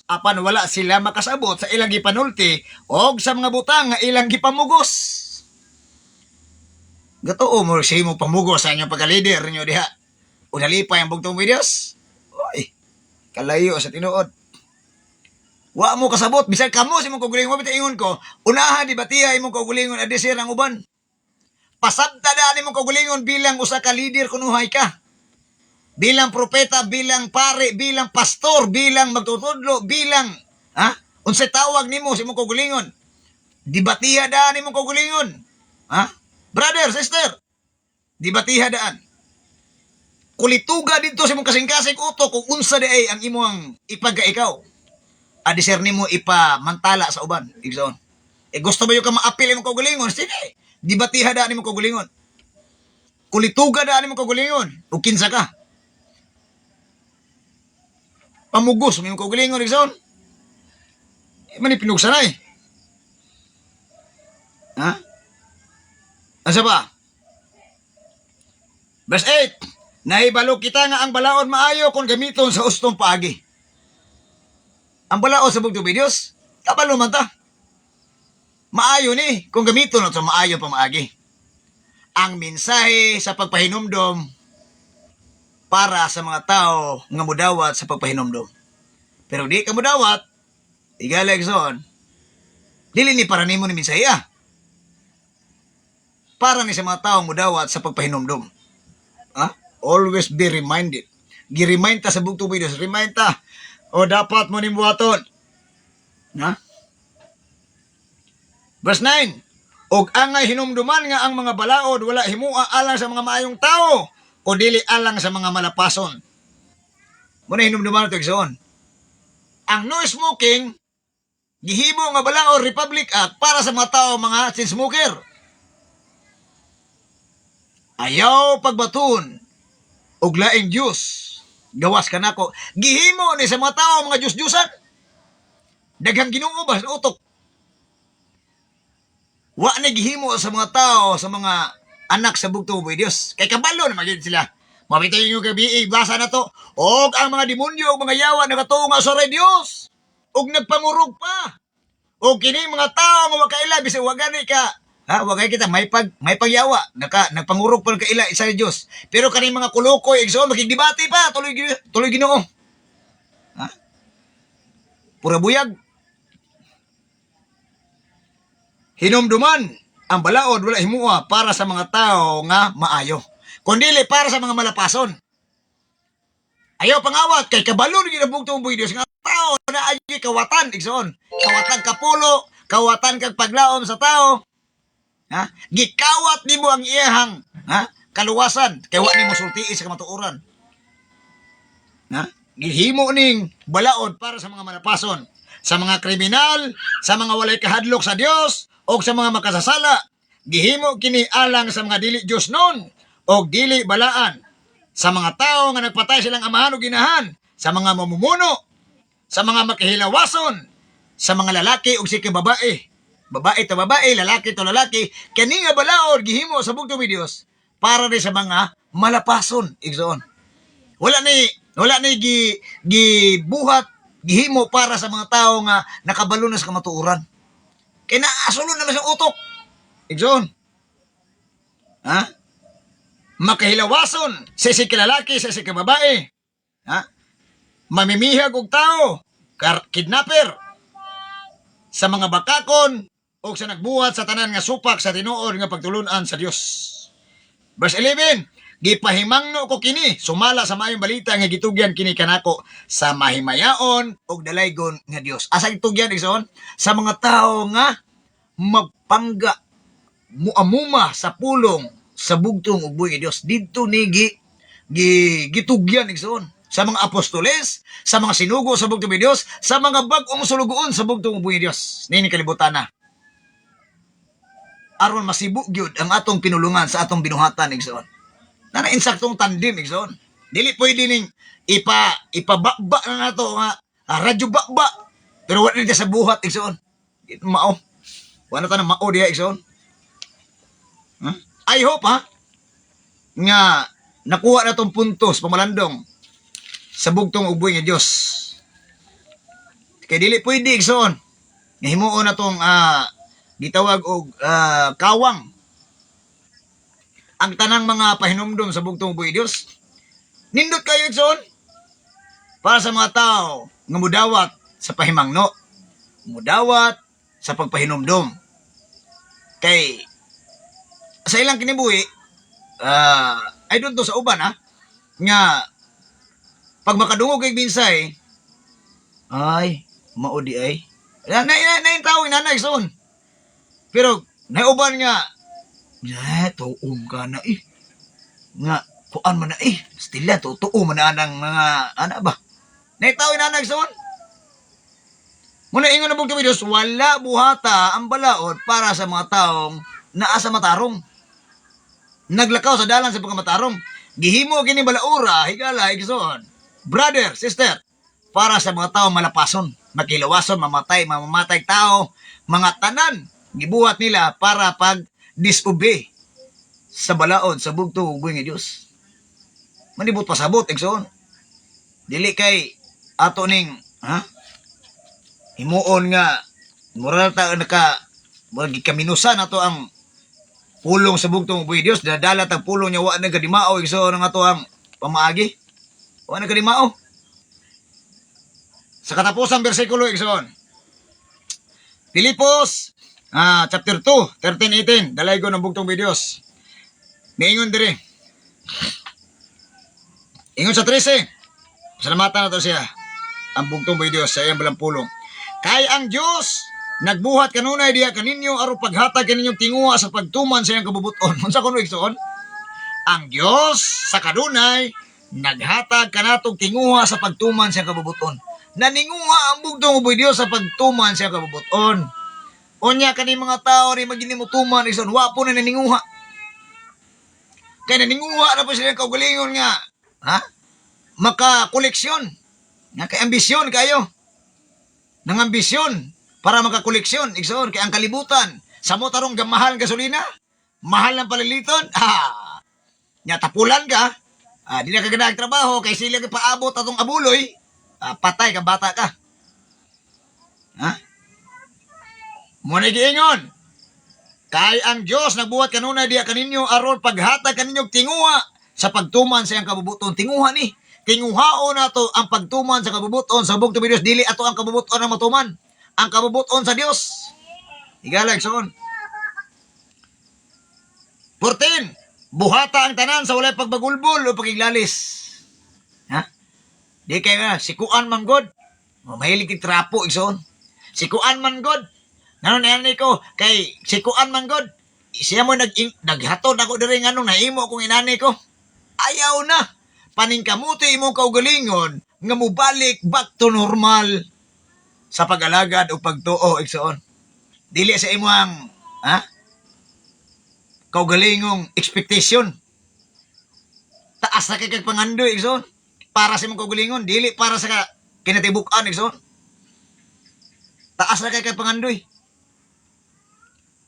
apan wala sila makasabot sa ilang gipanulti og sa mga butang nga ilang gipamugos. Gatoo mo siya mo pamugos sa inyong pagka-leader niyo diha. O nalipay ang bugtong videos. Oy, kalayo sa tinuod. Wa mo kasabot, bisan kamo sa imong kaugalingon, mabita ingon ko, unahan di batiya imong kaugalingon adisir ang uban. Pasabta daan imong kaugalingon bilang usa ka leader kunuhay ka. Bilang propeta, bilang pare, bilang pastor, bilang magtutudlo, bilang unsay tawag nimo sa imong kaugalingon. Di batiya daan imong kaugalingon. Ha? Brother, sister, di batiya daan. Kulituga dito sa imong kasing-kasing utok kung unsa di ay ang imong ipagka-ikaw. Adisir nimo ipamantala sa uban. Igsoon. Gusto ba yung ka maapil imong kaugalingon? Sige. Di batiha daan imong kaugalingon. kulituga na mo kagulingon. O kinsa ka. Pamugos, may kagulingon, igsoon. Mani pinugsanay. Ha? Asa ba? Verse 8. Nahibalo kita nga ang balaod maayo kung gamiton sa ustong paagi. Ang balaod sa bugtong videos, kabalo man ta. Maayo ni kung gamiton sa maayo pa maagi. Ang mensahe sa pagpahinumdom para sa mga tao nga mudawat sa pagpahinumdom. Pero di ka mudawat, igalag son, dili ni para nimo ni mensahe para ni sa mga tao mudawat sa pagpahinumdom. Ha? Always be reminded. Gi-remind ta sa bugtong videos, remind ta. O dapat mo nimbuhaton. Ha? Verse 9. Og angay hinumduman nga ang mga balaod wala himua alang sa mga maayong tao o dili alang sa mga malapason. Muna hinumduman ito igsoon. Ang no smoking gihimo nga balaod Republic Act para sa mga tao mga sin smoker. Ayaw pagbaton og laing Diyos. Gawas ka nako. Gihimo ni sa mga tao mga Diyos-Diyusan. Daghang Ginoo ba sa utok. Wa na gihimo sa mga tao, sa mga anak sa bugtong buhay Diyos. Kay kabalo na magiging sila. Mabitayin yung gabi, basa na to. Og ang mga demonyo, og mga yawa, nagatunga sa ray Diyos. Og nagpangurog pa. Og kini mga tao nga wakaila, bisag wagani ka. Ha, wagay kita, may pagyawa. Nagpangurog pa kaila isa ray Diyos. Pero kani mga kulukoy, igsoon, makigdebate pa. Tuloy Ginoo. Ha? Pura buyag. Hinumduman ang balaod wala himua para sa mga tao nga maayo. Kundili para sa mga malapason. Ayaw pangawat kay kabalo ni ginabugtong buhay Diyos nga tao na ayoy kawatan igsoon. Kawatan kapulo, kawatan kag paglaom sa tao. Ha? Gikawat nimo ang iyahang kaluwasan kay wa nimo sultii sa kamatuoran. Ha? Gihimo ning balaod para sa mga malapason, sa mga kriminal, sa mga walay kahadlok sa Dios, o sa mga makasasala. Gihimo kini alang sa mga dili Diyos nun o dili balaan, sa mga tao nga nagpatay silang amahan o ginahan, sa mga mamumuno, sa mga makahilawason, sa mga lalaki o sika babae, babae to babae, lalaki to lalaki. Kani nga balaod gihimo sa bugtong Dios para rin sa mga malapason igsoon. Wala ni gibuhat gihimo para sa mga tao nga nakabalo na sa kamatuoran. Kaya naasulon naman sa utok. Igsoon. Ha? Makahilawason sa isang lalaki, sa isang babae. Ha? Mamimihag og tao, kidnapper, sa mga bakakon, o sa nagbuhat sa tanan nga supak sa tinuod nga pagtulunan sa Dios. Verse 11. Gipahimangno ko kini, sumala sa maayong balita nga gitugyan kini kanako sa mahimayaon og dalaygon nga Dios. Asa gitugyan igsoon? Sa mga tao nga magpangga muamuma sa pulong sa bugtong ug buhi nga Dios. Didto ni gitugyan igsoon sa mga apostoles, sa mga sinugo sa bugtong nga Dios, sa mga bag-ong sulugoon sa bugtong ug buhi nga Dios. Nini kalibutan na. Aron masibu gyud ang atong pinulungan sa atong binuhatan igsoon. Na insaktong tandem igsoon. Dili pwede ning ipabakba na nato nga radyo bakba pero wala nila sa buhat igsoon. Mao. Wala ta na mao diha igsoon. I hope nga nakuha na tong puntos pamalandong sa bugtong ug buhi nga Dios. Kay dili pwede igsoon. Nga himuon na tong gitawag og kawang ang tanang mga pahinumdom sa bugtong buhi Dios. Nindot kayo igsoon para sa mga tao nga mudawat sa pahimangno, mudawat sa pagpahinumdom. Kay sa ilang kinibuhi ay doon to sa uban nga pag makadungog kay binsay ay maudi ay na tao inanay igsoon. Pero nauban nga tuom ka na nga kuan man na stila totoo man na ang mga ana ba naitaw na nagson muna ingon na bugtong Dios wala buhata ang balaod para sa mga taong naa sa matarong naglakaw sa dalan sa pagkamatarong. Gihimo kini balaura, higala, igsoon. Brother, sister, para sa mga tao malapason, makilawason, mamamatay tao, mga tanan, gibuhat nila para pag disobey sa balaod, sa bugtong ug buhi nga Dios. Manibot pasabot, igsoon. Dili kay ato ning, himuon nga, moral ta kaminusan ato ang pulong sa bugtong buhi Dios, dadala tag pulong niya wa na kadimao, igsoon ang ato ang pamaagi. Wa na kadimao. Sa katapusang bersikulo, igsoon. Pilipos, chapter 2, 13-18, dalay ko ng bugtong buhi Dios. Niingon dire. Ingon sa 13, salamatan na to siya, ang bugtong buhi Dios sa iyang balang pulong. Kay ang Dios nagbuhat kanunay diha kaninyo aron paghatag kaninyong tinguha sa pagtuman sa iyang kabubuton. Unsa kuno igsoon? Ang Dios sa kanunay naghatag kanatong tinguha sa pagtuman sa iyang kabubuton. Naninguha ang bugtong buhi Dios sa pagtuman sa iyang kabubuton. Unya kani mga tao ri maginimutuman igsoon, wa po na naninguha. Kay naninguha na po sila kaugalingon nga, makakoleksyon. Nga kay ambisyon kayo. Nang ambisyon para makakoleksyon, igsoon, kay ang kalibutan, sa mo tarong gamahal gasolina, mahal ng paliliton, nya tapulan ka, di na ka ganang trabaho, kay sila paabot atong abuloy, patay ka, bata ka. Muna giingon, kay ang Diyos nagbuhat kanunay diha kaninyo aron paghatag kaninyong tinguha sa pagtuman sa iyang kabubuton. Tinguha ni, tinguhaon nato ang pagtuman sa kabubuton sa bugtong Dios, dili ato ang kabubuton ang matuman. Ang kabubuton sa Dios. Igalag son. 14. Buhata ang tanan sa walay pagbagulbol o pagiglalis. Di kaya sikuan man god. Mahilig kit trapo igsoon. Sikuan man god. Nanon ani ko kay sikuan man god. Siya mo naghatod ako diri nganong nahimo kong inani ko. Ayaw na. Paningkamuti imong kaugalingon nga mubalik back to normal sa pag-alagad o pagtuo, igsoon. Dili sa imong kaugalingong expectation. Taas na kay pangandoy, igsoon. Para sa imong kaugalingon, dili para sa kinatibuk-an, igsoon. Taas na kay pangandoy.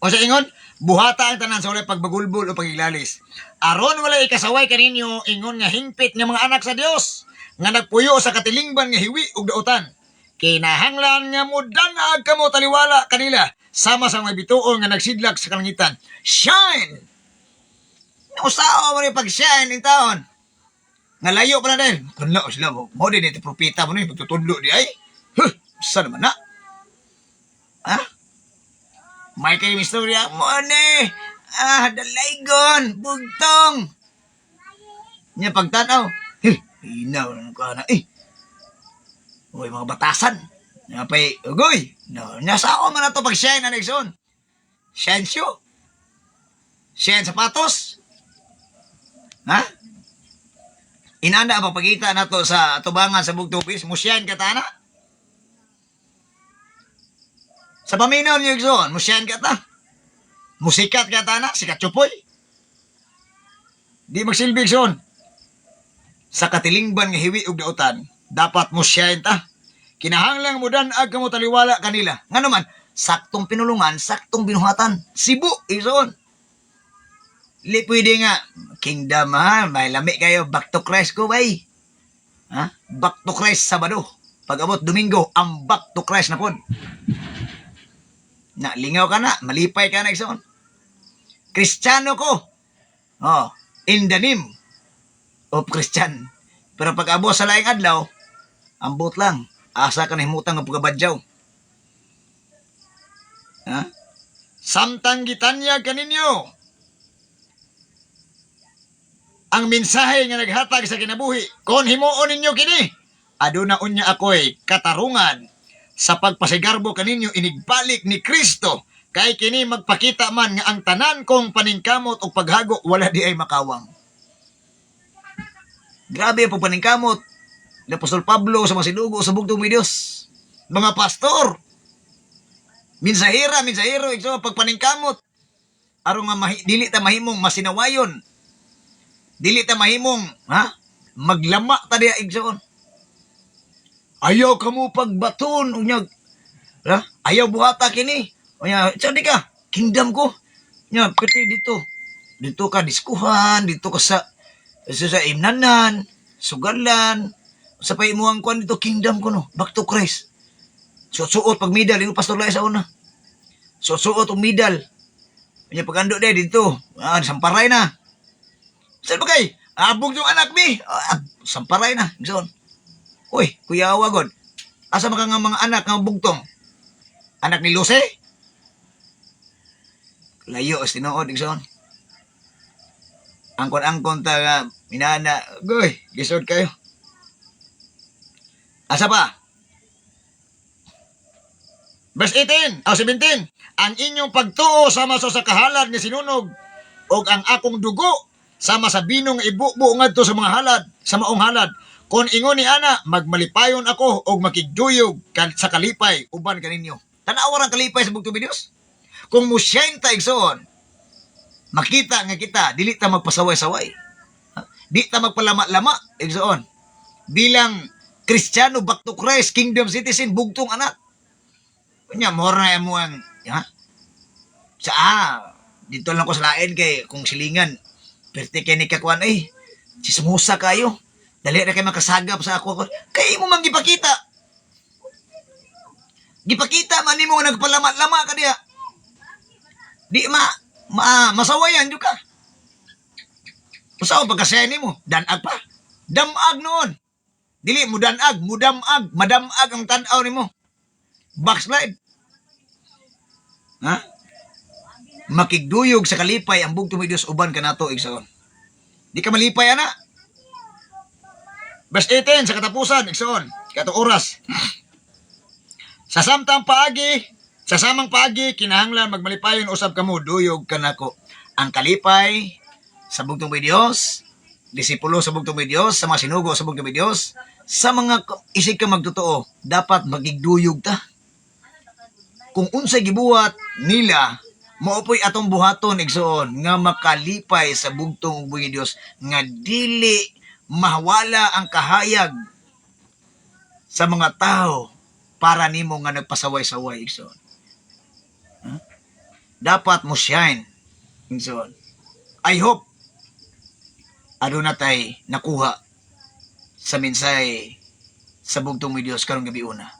O sa ingon, buhata ang tanan sa walay pagbagulbol o pagiglalis. Aron walay ikasaway kaninyo, ingon nga hingpit nga mga anak sa Dios, nga nagpuyo sa katilingban nga hiwi ug daotan. Kinahanglan nga mudanag kamo taliwala kanila sama sa mga bituon nga nagsidlak sa kalangitan. Shine! Usao mo rin pag-shine in taon. Nga layo pa na din. Kanla sila mo. Mo din ito propita mo rin. Pagtutudlo di ay. Saan naman na? May kayo istorya. Mo ni. Dalaygon. Bugtong. Nya pagtanaw. Hinaw na ka na. Uy, mga batasan. Napay, ugoy. No, nasa ako man na ito pag-shine na nagson. Shine shoe. Shine sapatos. Inanda ang pagpagita na to sa tubangan sa bugtupis. Musyan ka ta na. Sa paminaw niyo igsoon, musyan ka ta. Musikat ka ta na. Sikat chupoy. Di magsilbig son. Sa katilingban nga hiwi ug dautan, dapat musyain ta. Kinahanglang mo danag kamo taliwala kanila. Nga naman, saktong pinulungan, saktong binuhatan. Sibu, igsoon. Li pwede nga, kingdom may lami kayo, back to Christ ko bay. Back to Christ Sabado. Pag abot Domingo, ang back to Christ na pod. Na, lingaw ka na, malipay ka na igsoon. Kristiyano ko. In the name of Christian. Pero pag abot sa laing adlaw, ambot lang. Asa ka na himutang ng pagkabadyaw. Samtang gitanyag kaninyo ang mensahe nga naghatag sa kinabuhi. Kung himuon ninyo kini, aduna unya ako'y katarungan sa pagpasigarbo kaninyo inigbalik ni Kristo. Kay kini magpakita man nga ang tanan kong paningkamot o paghago wala di ay makawang. Grabe ang paningkamot ni Apostol Pablo sa mga sinugo sa bugtong ni Dios. Mga pastor, minsahiro, pagpaningkamot, aron nga dili ta mahimong masinawayon Dili ta mahimong, ha? Maglama ta diya igsoon. Ayaw ka mo pagbaton, unyag. Ha? Ayaw buhata kini. Unya, saan di ka? Kingdom ko. Nya, pati dito. Dito ka diskuhan, dito ka sa imnanan, sugalan, sa paimuang kuan dito, kingdom ko no. Back to Christ. Suot pag medal, yung pastor lang sa una. Suot og medal. Unya, pag ando dito, samparay na. Saan ba kay? Abog yung anak mi. Samparay na. Gison. Uy, kuya awagod. Asa maka nga mga anak nga bugtong? Anak ni Luce? Layo as tinuod, gison. Angkon-angkon ta nga, minana. Goy, gisod kayo. Asa pa? Verse 18, 17. Ang inyong pagtuo sama sa kahalad nga sinunog, og ang akong dugo sama sa binong ibubo ngadto sa mga halad, sa maong halad. Kung ingon ni ana, magmalipayon ako og makigduyog sa kalipay uban kaninyo. Tanawa ang kalipay sa bugtong Dios. Kung musyeng ta igsoon, makita nga kita, dili ta magpasaway-saway. Di ta magpalama-lama igsoon. Bilang Kristiyano, back to Christ, kingdom citizen, bugtong anak. Kanya, more na mo ang, dito lang ko sa lain kay kung silingan, perte kay ni kakuan, sismusa kayo. Dali na kayo makasagap sa ako. Kaya mo mang gipakita. Gipakita man mo nagpalama-lama ka diya. Di masawayan juga. Usaw pagkasaya nimo, danag pa. Damag noon. Dili mo danag, mudamag, madamag ang tan-aw nimo. Backslide. Ha? Makigduyog sa kalipay ang bugtong Dios uban kanato igsoon. Di ka malipay ana. Verse 18 sa katapusan igsoon, katong oras. Sa samang paagi kinahanglan magmalipayon usab kamo duyog kanako. Ang kalipay sa bugtong Dios, disipulo sa bugtong Dios, sa mga sinugo sa bugtong Dios, sa mga isig ka magtotoo, dapat magigduyog ta. Kung unsay gibuhat nila, maupoy atong buhaton igsoon nga makalipay sa bugtong Dios nga dili mahawala ang kahayag sa mga tao para nimo nga nagpasaway-saway igsoon. Dapat mo shine igsoon. I hope aduna tay nakuha sa mensahe sa bugtong Dios karong gabi una.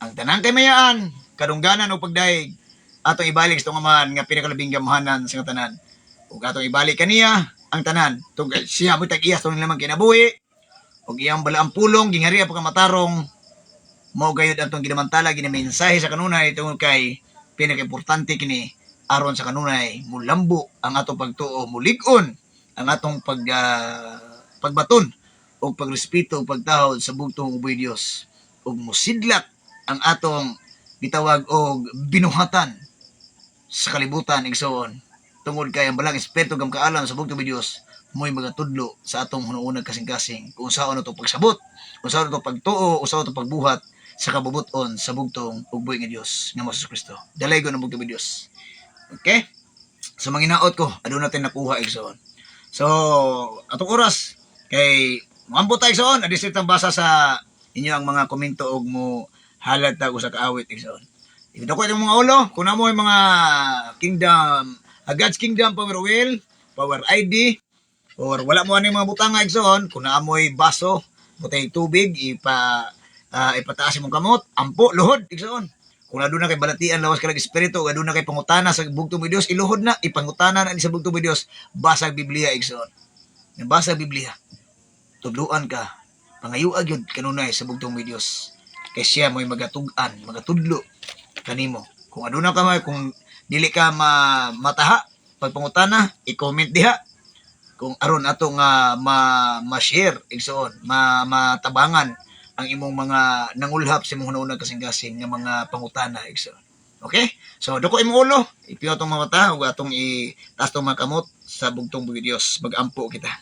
Ang tanang kamayaan, kadungganan o pagdaig, atong ibalik sa man nga pinakalabing gamhanan sa tanan. Ug atong ibalik kaniya ang tanan. Tug siya mo tag-iyas tong lamang kinabuhi. Ug iyang balaang pulong ginghariya pa matarong mao gayud atong ginamantala ginamensahe sa kanunay tungod kay pinakaimportante kini aron sa kanunay mulambo ang atong pagtuo, mulig-on ang atong pagbaton o pagrespeto o pagtahod sa bugtong uboy Dios ug musidlak ang atong gitawag og binuhatan sa kalibutan igsoon tungod kay ang balang espiritu gam kaalam sa bugtong Dios mo'y magatudlo sa atong hununag kasing-kasing kung saan ito pagsabot, kung saan ito pagtuo, kung saan ito pagbuhat sa kabubuton sa bugtong ugboy nga Dios nga Hesus Kristo. Dalaygon ang bugtong Dios. Okay? So manginaot ko, aduna natin nakuha igsoon. So atong oras kay maambot ta igsoon, adis tang basa sa inyo ang mga komento og mo halad ta usa ka awit igsoon. Ito ko itong mga ulo, kung na mo yung mga kingdom, God's Kingdom Power Wheel, Power ID, or wala mo ano yung mga butanga igsoon, kung na mo yung baso, butang tubig, ipataas mong kamot, ampo, luhod, igsoon. Kung na doon na kay balatian, lawas ka lang espiritu, kung doon na kay pangutana sa bugtong Dios, iluhod na, ipangutana na sa bugtong Dios, basag Biblia igsoon. Basag Biblia, tudluan ka, pangayuag yun kanunay sa bugtong Dios. Kaya siya mo'y magatug-an, magatudlo kanimo. Kung aduna ka may, kung dili ka mataha, pagpangutana, i-comment diha. Kung aron ato nga ma-share, igsoon, matabangan ang imong mga nangulhap sa imong hununag kasing-kasing nga mga pangutana, igsoon. Okay? So, dako imong ulo, ipiyo atong mga mata, ug atong itaas tong mga kamot sa bugtong bugi Dios, magampo kita.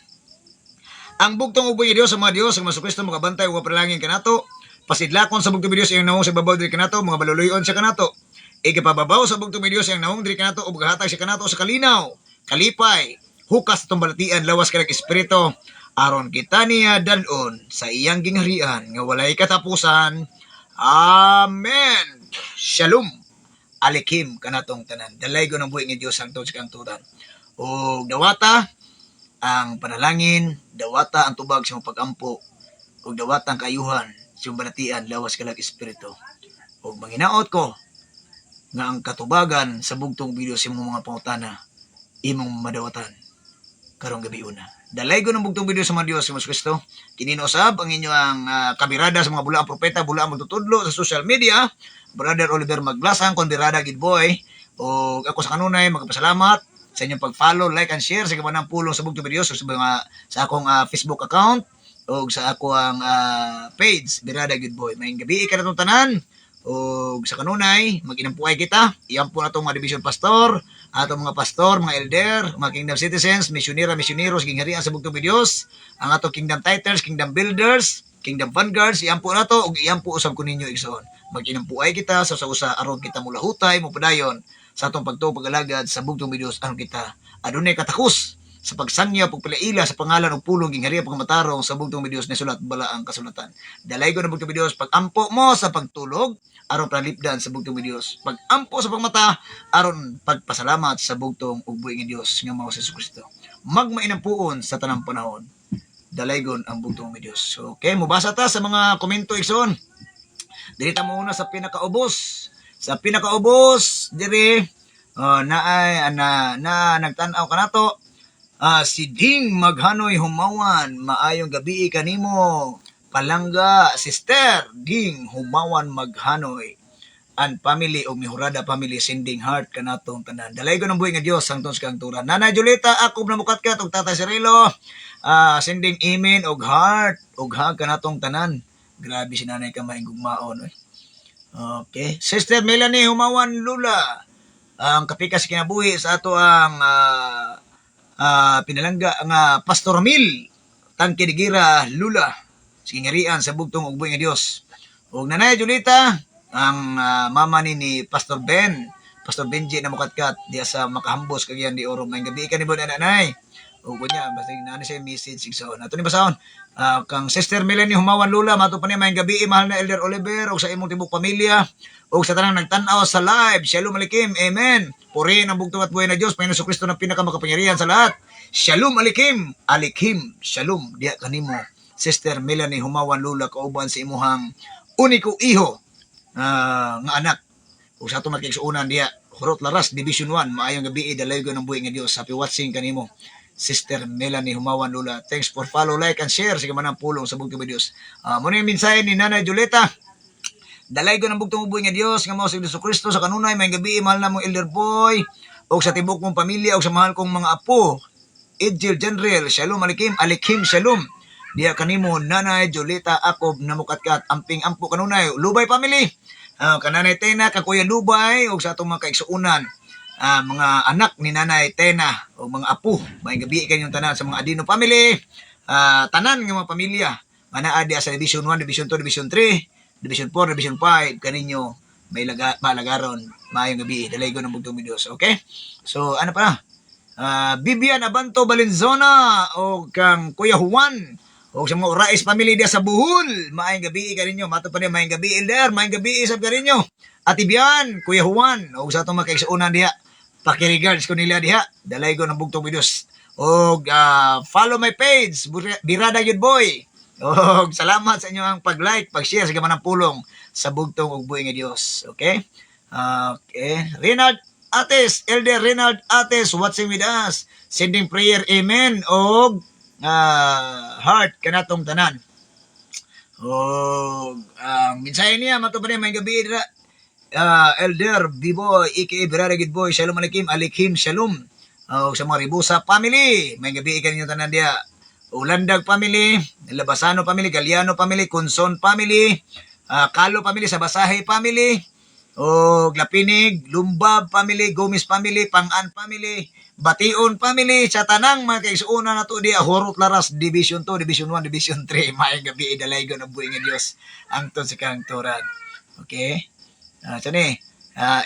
Ang bugtong bugi Dios sa mga Dios, ang Hesus Kristo magabantay ug palangin kanato. Pasidlakon sa bugtong Dios ang naong sa babaw diri kanato, mga baluluyon sa kanato. Ikapababaw sa bugtong Dios ang naong diri kanato ug gahatag sa kanato sa kalinaw, kalipay, hukas atong balatian lawas kanang espiritu aron kita niya dalon sa iyang gingharian nga walay katapusan. Amen. Shalom. Alikim kanatong tanan. Dalay ko ng buhay nga Diyos ang tawad sa kangturan. O dawata ang panalangin, dawata ang tubag sa mga pag-ampo, o dawata ang kayuhan sa iyong balatian lawas kanang espiritu. O manginaot ko nga ang katubagan sa bugtong video sa imong mga pangutana imong madawatan karong gabi una. Dalay ko ng bugtong video sa mga Diyos sa Kristo. Kininosab ang inyong kabirada sa mga bulaang propeta, bulaang magtutudlo sa social media. Brother Oliver Maglasang, Kondirada Gidboy. O ako sa kanunay, magpasalamat sa inyong pag-follow, like, and share sa kamanang pulong sa bugtong video sa akong Facebook account o sa akong page, Birada Gidboy. Maying gabi ka na itong tanan. O sa kanunay, mag-inampuay kita. Iyan po na itong mga division pastor, atong mga pastor, mga elder, mga kingdom citizens, misyonera, misyoneros, gingharian sa bugtong Diyos, ang atong kingdom titles, kingdom builders, kingdom vanguards, iyan po na to, o iyan po usab ko ninyo igsoon. Mag-inampuay kita sa usa aron kita mulahutay, mupadayon sa atong pagtuo-pag-alagad sa bugtong Diyos aron kita adunay katakus sa pagsanya pagpalaila sa pangalan ug pulong gingharian pagmatarong sa bugtong Diyos na sulat bala ang kasulatan. Dalay ko ng bugtong Diyos pag-ampo mo sa pagtulog aron pralipdan sa bugtong Diyos. Pag-ampo sa pagmata aron pagpasalamat sa bugtong ug buhi nga Dios nga mao sa Kristo. Magmainampuon sa tanang panahon. Dalaygon ang bugtong Diyos. Okay, mubasa ta sa mga komento igsoon. Diri ta muna sa pinakaubos. Sa pinakaubos diri nagtan-aw kanato. Si Ding Maghanoy Humawan, maayong gabi kanimo. Palangga, Sister Ding Humawan Maghanoy. And family o Mihurada family sending heart kanatong tanan. Dalay ko ng buhay nga Dios ang tons kang turan. Nanay Julieta, ako na mukat-kat og Tatay Cirilo. Sending amen og heart og hug kanatong tanan. Grabe si nanay ka maing gugmaon. Okay. Sister Melanie Humawan Lula. Ang kapikas kinabuhi sa ato ang pinalangga nga Pastor Ramil Tangke de Gira Lula singarian sa bugtong ug buhi nga Dios. Ug Nanay Julita ang mama ni Pastor Benji na mukatkat diya sa Makahambos kagyan di Oro. May gabi ka ni nanay. Ug kunya basta nani sa message sigsaon. Ato ni basahon. Kang Sister Melanie Humawan Lula mato pa ni may gabi mahal na Elder Oliver ug sa imong tibok pamilya ug sa tanang nagtan-aw sa live. Shalom Alikim. Amen. Puri ng bugtong at buhay na Diyos, Panginoon Kristo ng pinakamakapangyarihan sa lahat. Shalom Alikim. Alikim. Shalom. Diya kanimo. Sister Melanie Humawan Lula, kauban sa imuhang uniko iho nga anak. Ug sa ato makikisuunan diya, Hurot Laras, Division 1. Maayong gabi, dalaygo ng buhay nga Diyos. Happy watching kanimo. Sister Melanie Humawan Lula. Thanks for follow, like, and share sa kamanang pulong sa bugtong Diyos. Muna yung mensahe ni Nanay Julieta. Dalay ko ng bugtong uboy nga Dios nga mao sa Kristo sa kanunay may gabi mahal na mong Elder Boy o sa tibok mong pamilya o sa mahal kong mga apo. Edgil General, Shalom Alikim, Alikim Shalom. Diya kanimo Nanay Julieta Akob na mukatkat amping ampo kanunay Lubay family. Kananay Tena kakuya Lubay o sa atong mga kaigsuunan. Mga anak ni Nanay Tena o mga apo. May gabi kanyong tanan sa mga Adino family. Tanan ng mga pamilya. Manaa diya sa Division 1, Division 2, Division 3. Division 4, Division 5, kaninyo may malagaron, maayong gabi, dalay ko ng bugtong Diyos, okay? So, ano pa na? Bibian Abanto Valenzuela, o kang Kuya Juan, o sa mga Orais family dia sa Buhol, maayong gabi kaninyo, mato pa niya, maayong gabi, Elder, maayong gabi, isab kaninyo, Ati Bian, Kuya Juan, o sa itong makaigsuunan diha, pakiregards ko nila diha, dalay ko ng bugtong Diyos, o follow my page, Birada Gidboy. Salamat sa inyo ang pag-like, pag-share sa gamanang pulong sa bugtong ug buhi nga Dios. Okay? Okay. Renald Ates, Elder Renald Ates watching with us. Sending prayer, amen. Og heart kanatong tanan. Og mensahe niya matupad may gabi dira. Elder Biboy, aka Birada Gidboy, Shalom Alikim, Alikim Shalom. Sa mga Ribusa family, may gabi kanyo tanan dia. Ulandag family, Labasano family, Galiano family, Kunson family, Kalo family, Sabasahe family, o Glapinig, Lumbab family, Gomez family, Pangan family, Bation family, sa tanang mga kaigsuunan na to di Hurot Laras, Division 2, Division 1, Division 3, may gabi idalaygo ng buhay nga Diyos ang to si kang turan. Okay?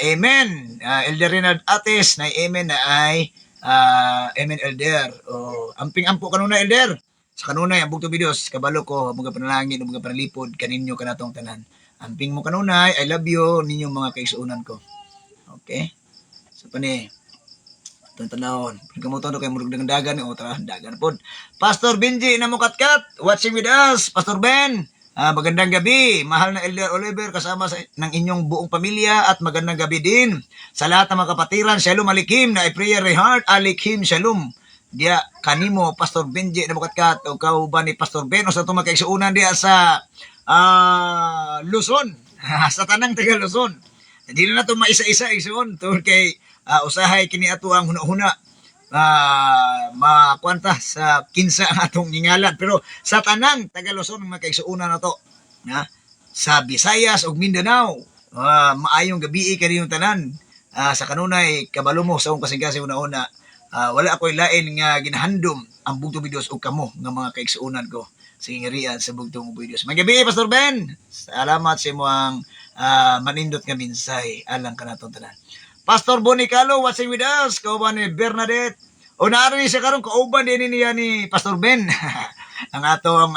Amen. Elder Renard Ates, na amen na ay Amen, Elder. O, amping-ampo kanuna, Elder. Sa kanunay, ang bugtong videos, kabalo ko, mga panalangin, mga panalipod, kaninyo kanatong tanan. Amping mo kanunay, I love you, ninyong mga kaisuunan ko. Okay? So, pani, itong tanahon. Pagkamuton kay murag dagan o tara dagan pod. Pastor Benji na mo katkat, watching with us. Pastor Ben, magandang gabi. Mahal na Elder Oliver kasama sa ng inyong buong pamilya at magandang gabi din sa lahat ng mga kapatiran. Shalom Alikim na prayer heart Alikim Shalom. Dia kanimo Pastor Benji na mo katkat o kauban ni Pastor Ben o sa itong makaigsuunan dia sa Luzon. Sa tanang taga Luzon. Hindi na ito maisa-isa igsuon tungkol kay usahay kini ato ang huna-huna makwanta sa kinsa ang atong ngingalan pero sa tanang taga Luzon makaigsuunan na to sa Visayas ug Mindanao maayong gabi kaniyong tanan sa kanunay kabalo mo sa akong kasing-kasing una-una wala ako'y lain nga ginahandom ang bugtong videos ug kamo nga mga kaigsuunan ko sa ingerian sa bugtong videos. Magabi Pastor Ben. Salamat sa imong manindot nga minsay alang kanatong tanan. Pastor Bonicalo, watching with us. Kauban ni Bernadette. O naari siya karon kauban din niya ni Pastor Ben. Ang atong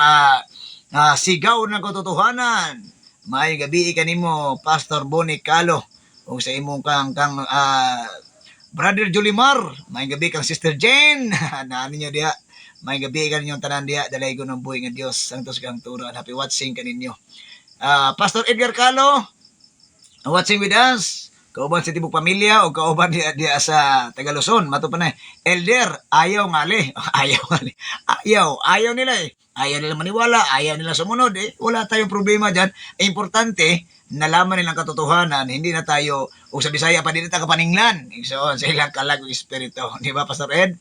sigaw ng katotohanan. May gabi kanimo Pastor Bonicalo. O sa imong kang Brother Julimar. May gabi kang Sister Jane. Naan niyo diha. May gabi kaninyong tanan diha. Dalay ko ng buhay nga Dios. Santos kang turan. Happy watching kaninyo. Pastor Edgar Calo. Watching with us. Kauban sa tibok pamilya o kauban di sa Tagaluzon. Mato pa na Elder, ayaw ngali. Ayaw nila eh. Ayaw nila maniwala, ayaw nila sumunod eh. Wala tayong problema dyan. Importante, nalaman nilang katotohanan, hindi na tayo, o sa Bisaya pa din na kapaninglan. So, sa ilang kalag ng espiritu. Di ba, Pastor Ed?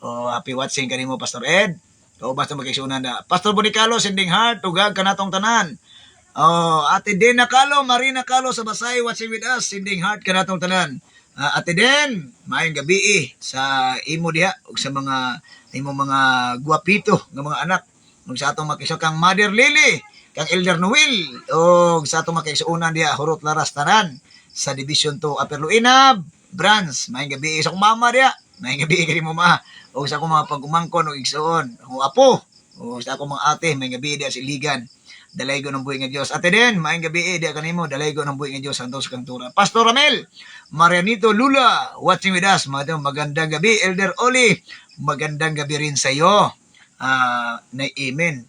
Happy watching kanimo, Pastor Ed. Kauban sa magkaisunan na. Pastor Bonicalo, sending heart, tugag kanatong tanan. Ate Den Nakalo, Marina Nakalo sa Basay, watching with us, sending heart ka natong tanan. Ate Den, maayong gabi sa imo diha ug sa mga imo mga guwapito nga mga anak ug sa atong makisok kang Mother Lily, kang Elder Noel ug sa atong makisuunan diha Hurot Laras tanan sa Division 2 Upper Luina Branch. Maayong gabi sa akong mama diha. Maayong gabi kini mo ma ug sa akong mga pagumangkon ug igsuon. Ug apo ug sa akong mga ate, maayong gabi diha sa Iligan. Dalay ko ng buhay nga Diyos. Ate Den, maayong gabi diya kanimo, dalay ko ng buhay nga Diyos, santos kang tura. Pastor Ramel, Marianito Lula, watching with us. Magandang gabi, Elder Oli. Magandang gabi rin sa iyo. Na amen.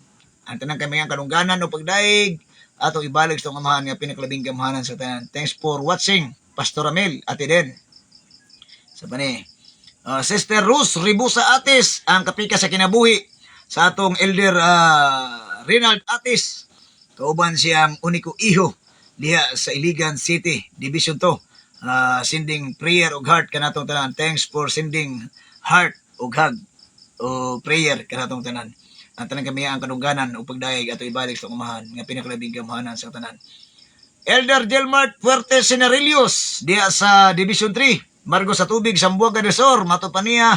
Ang tanang kami ang kanungganan o pagdaig, atong ibalik sa amahan nga pinaklabing gamahanan sa tanan. Thanks for watching, Pastor Ramel, Ate Den. Sa pani, Sister Rose Ribusa Atis, ang kapika sa kinabuhi sa atong Elder Rinald Atis. Kauban siyang uniko iho diha sa Iligan City, Division 2. Sending prayer ug heart kanatong tanan. Thanks for sending heart ug hug o prayer kanatong tanan. Ang tanan kami ang kanungganan ug pagdayeg ato ibalik sa umahan nga pinakalabing gamahanan sa tanan. Elder Delmart Fuerte Senarillos diha sa Division 3, Margo sa Tubig, Sambuanga del Sur. Mato pa niya.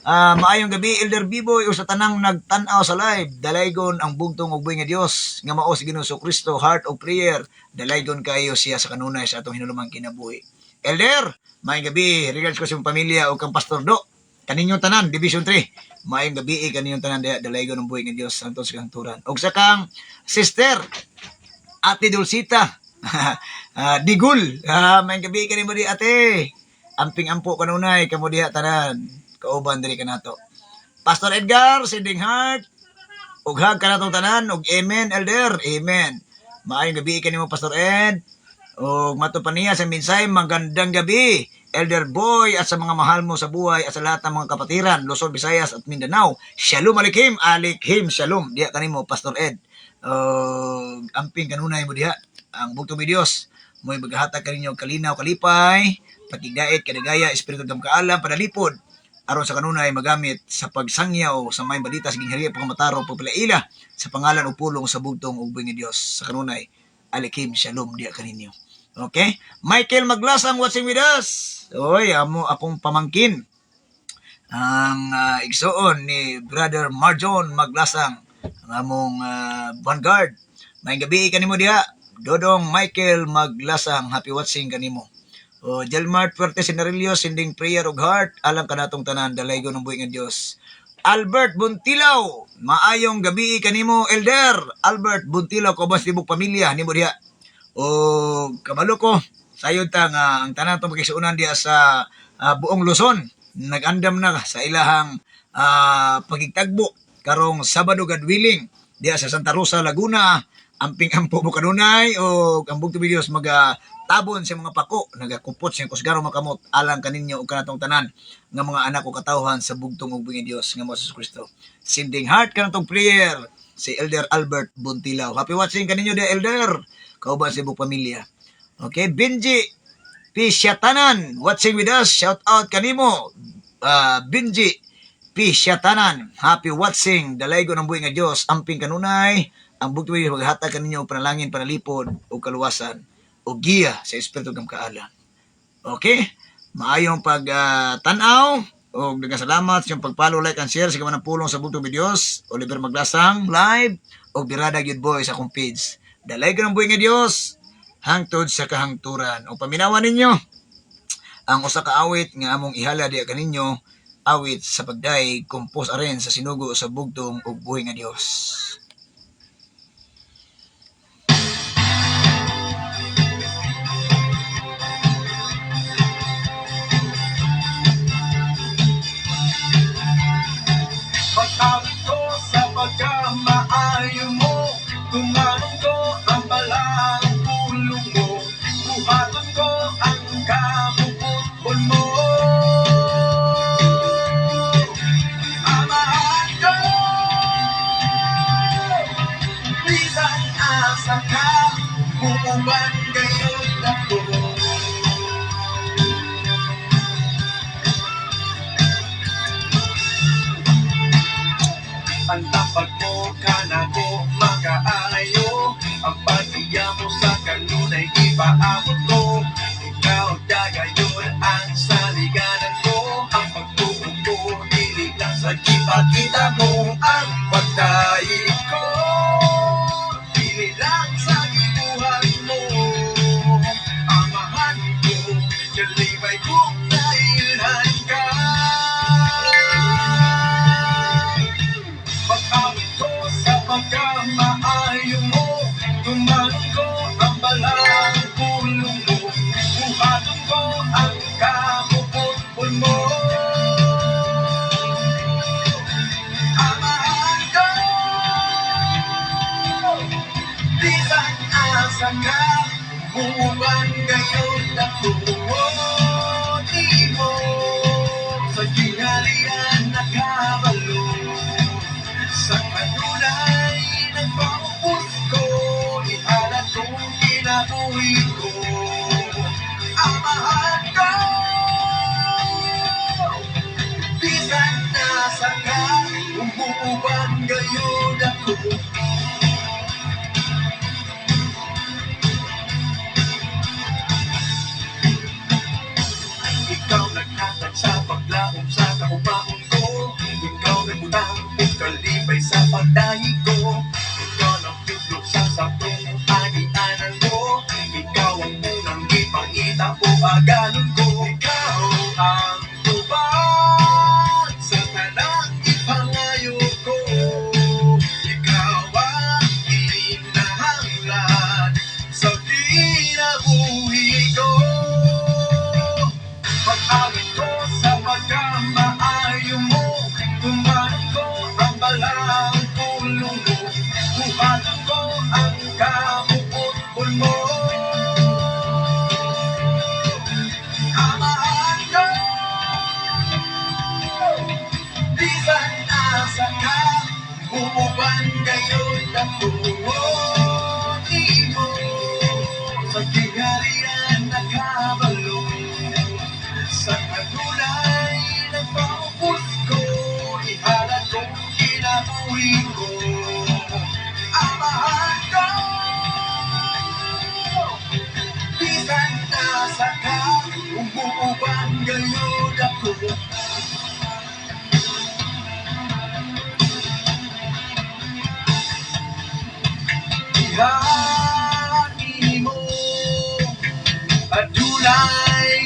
Maayong gabi Elder Biboy o sa tanang nagtan-aw sa live, dalaygon ang bugtong ug buhay nga Dios nga mao si Ginoong Kristo, heart of prayer, dalaygon kayo siya sa kanunay sa atong hinulumang kinabuhi. Elder, maayong gabi, regards ko sa imong pamilya o kang Pastor Do kaninyong tanan Division 3. Maayong gabi kaninyong tanan dalaygon ang buhay nga Dios, santos kang turan. Og sa kang Sister Ate Dulcita Digul, maayong gabi kanimo di ate. Amping ampo kanunay kamo diha tanan. Kauban diri kanato. Pastor Edgar, sending heart. Ug hag kanatong tanan ug amen Elder. Amen. Maayong gabi kanimo Pastor Ed. Ug mato pa niya sa minsay magandang gabi Elder Boy at sa mga mahal mo sa buhay at sa lahat ng mga kapatiran Luzon, Visayas at Mindanao. Shalom Alikim, Alikim Shalom. Diha kanimo Pastor Ed. Amping kanunay mo diha ang bugtong mi Dios. Mo'y maghatag kaninyo kalinaw kalipay, patigdait kadagaya espiritu ng kaalam padalipod aron sa kanunay magamit sa pagsangyaw sa may balita sa ginghariya pagkamataro pagpalaila sa pangalan o pulong sa bugtong ug buhay nga Dios sa kanunay. Alikim Shalom diha kaninyo. Okay? Michael Maglasang watching with us. Oy, amo akong pamangkin. Ang igsoon ni Brother Marjon Maglasang, ang among vanguard. May gabi kanimo diha. Dodong Michael Maglasang, happy watching kanimo. O Jelmart Fuerte Senarillo, sending prayer og heart, alam ka natong tanan, dalaygo ng buhay nga Dios. Albert Buntilaw, maayong gabi kanimo Elder. Albert Buntilaw, ko bas tibok pamilya nimo diha. O kabalo ko, sayod ta nga ang tanan tong pagkisuunan diha sa buong Luzon, nag-andam na sa ilahang pagigtagbo karong Sabado God willing diha sa Santa Rosa, Laguna. Amping ampo mo kanunay o ang bugto videos tabon sa mga pako, nagakupot sa kusgaro makamot alang kaninyo o kanatong tanan nga mga anak o katawhan sa bugtong ug buhi Dios nga Moses Kristo. Sending heart kanatong prayer si Elder Albert Buntilaw. Happy watching kaninyo di Elder. Kauban sa ibong pamilya. Okay, Benji Pisyatanan watching with us. Shout out kanimo. Benji Pisyatanan. Happy watching. Dalaygo ng buhi nga Dios. Amping kanunay. Ang bugto video maghatag kaninyo panalangin, panalipod o kaluwasan o giya sa Espiritu ng Kaalam. Okay? Maayong pag-tanaw o nagasalamat sa iyong pag-follow, like, and share sa gaman ng pulong sa bugtong videos. Oliver Maglasang live o Birada Good Boy sa akong page. Dalay ka ng buhay nga Diyos hangtod sa kahangturan. O paminawan ninyo ang usa ka awit nga among ihala diya kaninyo, awit sa pagday kompos aren sa sinugo sa bugtong ug buhay nga Diyos. Pag-awit ko sa pagkamaayo mo, tumanong ko ang balang pulong mo, buhaton ko ang kabubutbol mo. Amahan ko, bisan asa ka, bumuban gayon ako. Ang tapag mo kanako makaayo, ang pag-iya mo sa kanunay ipaabot ko. Ikaw dagayon ang saliganan ko, ang pagtuong ko dili lang sa kita mo. Ang pagdaig ko dili lang sa ibuhan mo. Amahan ko, kalibay kong nailhan ka. Pag-awit ko sa pagkamaayo mo, tumanong ko ang balang pulong mo, buhaton ko ang kabubutbol mo. Amahan ko, bisan asa ka, bumuban gayon ako. Di mo sa gingharian nakabalo, sa kanunay nagpaupos ko, ihalat kong kinabuhi ko. Amahan ko, bisan nasa ka, umuuban gayon ako. Ikaw naghatag sa paglaom sa kaupaon ko, ikaw nagmutang kalibay sa pagdahi ko, ikaw ang tutlog sa sabrong agianan mo, ikaw ang unang ipangita o agalon ko, ikaw ang tubag sa tanang ipangayo ko, ikaw ang inahanglan sa kinabuhi ko. Pag-awit ko sa pagkamaayo mo, tumanong ko ang balang pulong mo, buhaton ko ang kabubutbol mo. Amahan ko, bisan asa ka, bumuban gayon ako. Di mo sa gingharian nakabalo, sa kanunay nagpaupos ko, ihalat kong kinabuhi ko. Amahan ko, bisan nasa ka, umuuban gayon ako. Ihani mo, adulay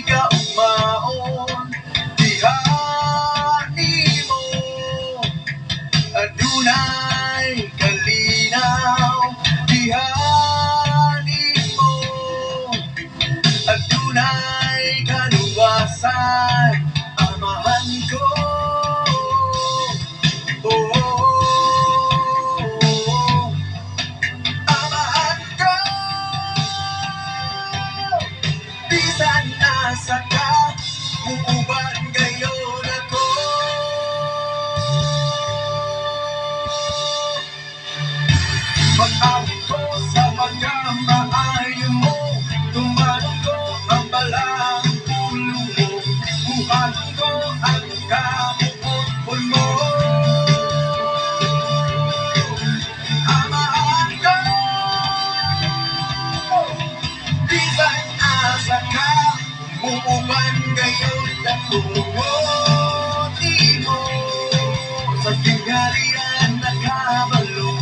sa tinghalian nakabalo.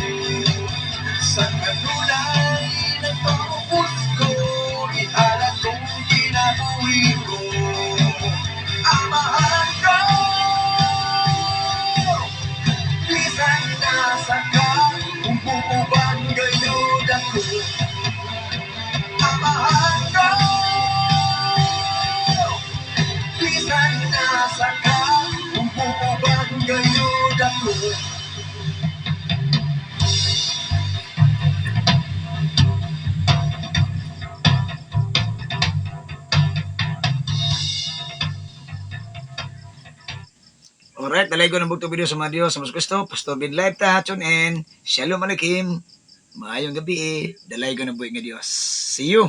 Sa kanunay nagpaupos ko, ihalat kong kinabuhi ko. Amahan ko, bisan nasa ka, kung pupuban gayod ako. Amahan ko, bisan nasa ka, kung pupuban gayod ako. Alright, dalay ko ng bugtong video sa mga Diyos. Sa mas gusto, Pastor Bin Live ta, tune in. Shalom Aleichem. Maayong gabi. Dalay ko ng buhay nga Diyos. See you.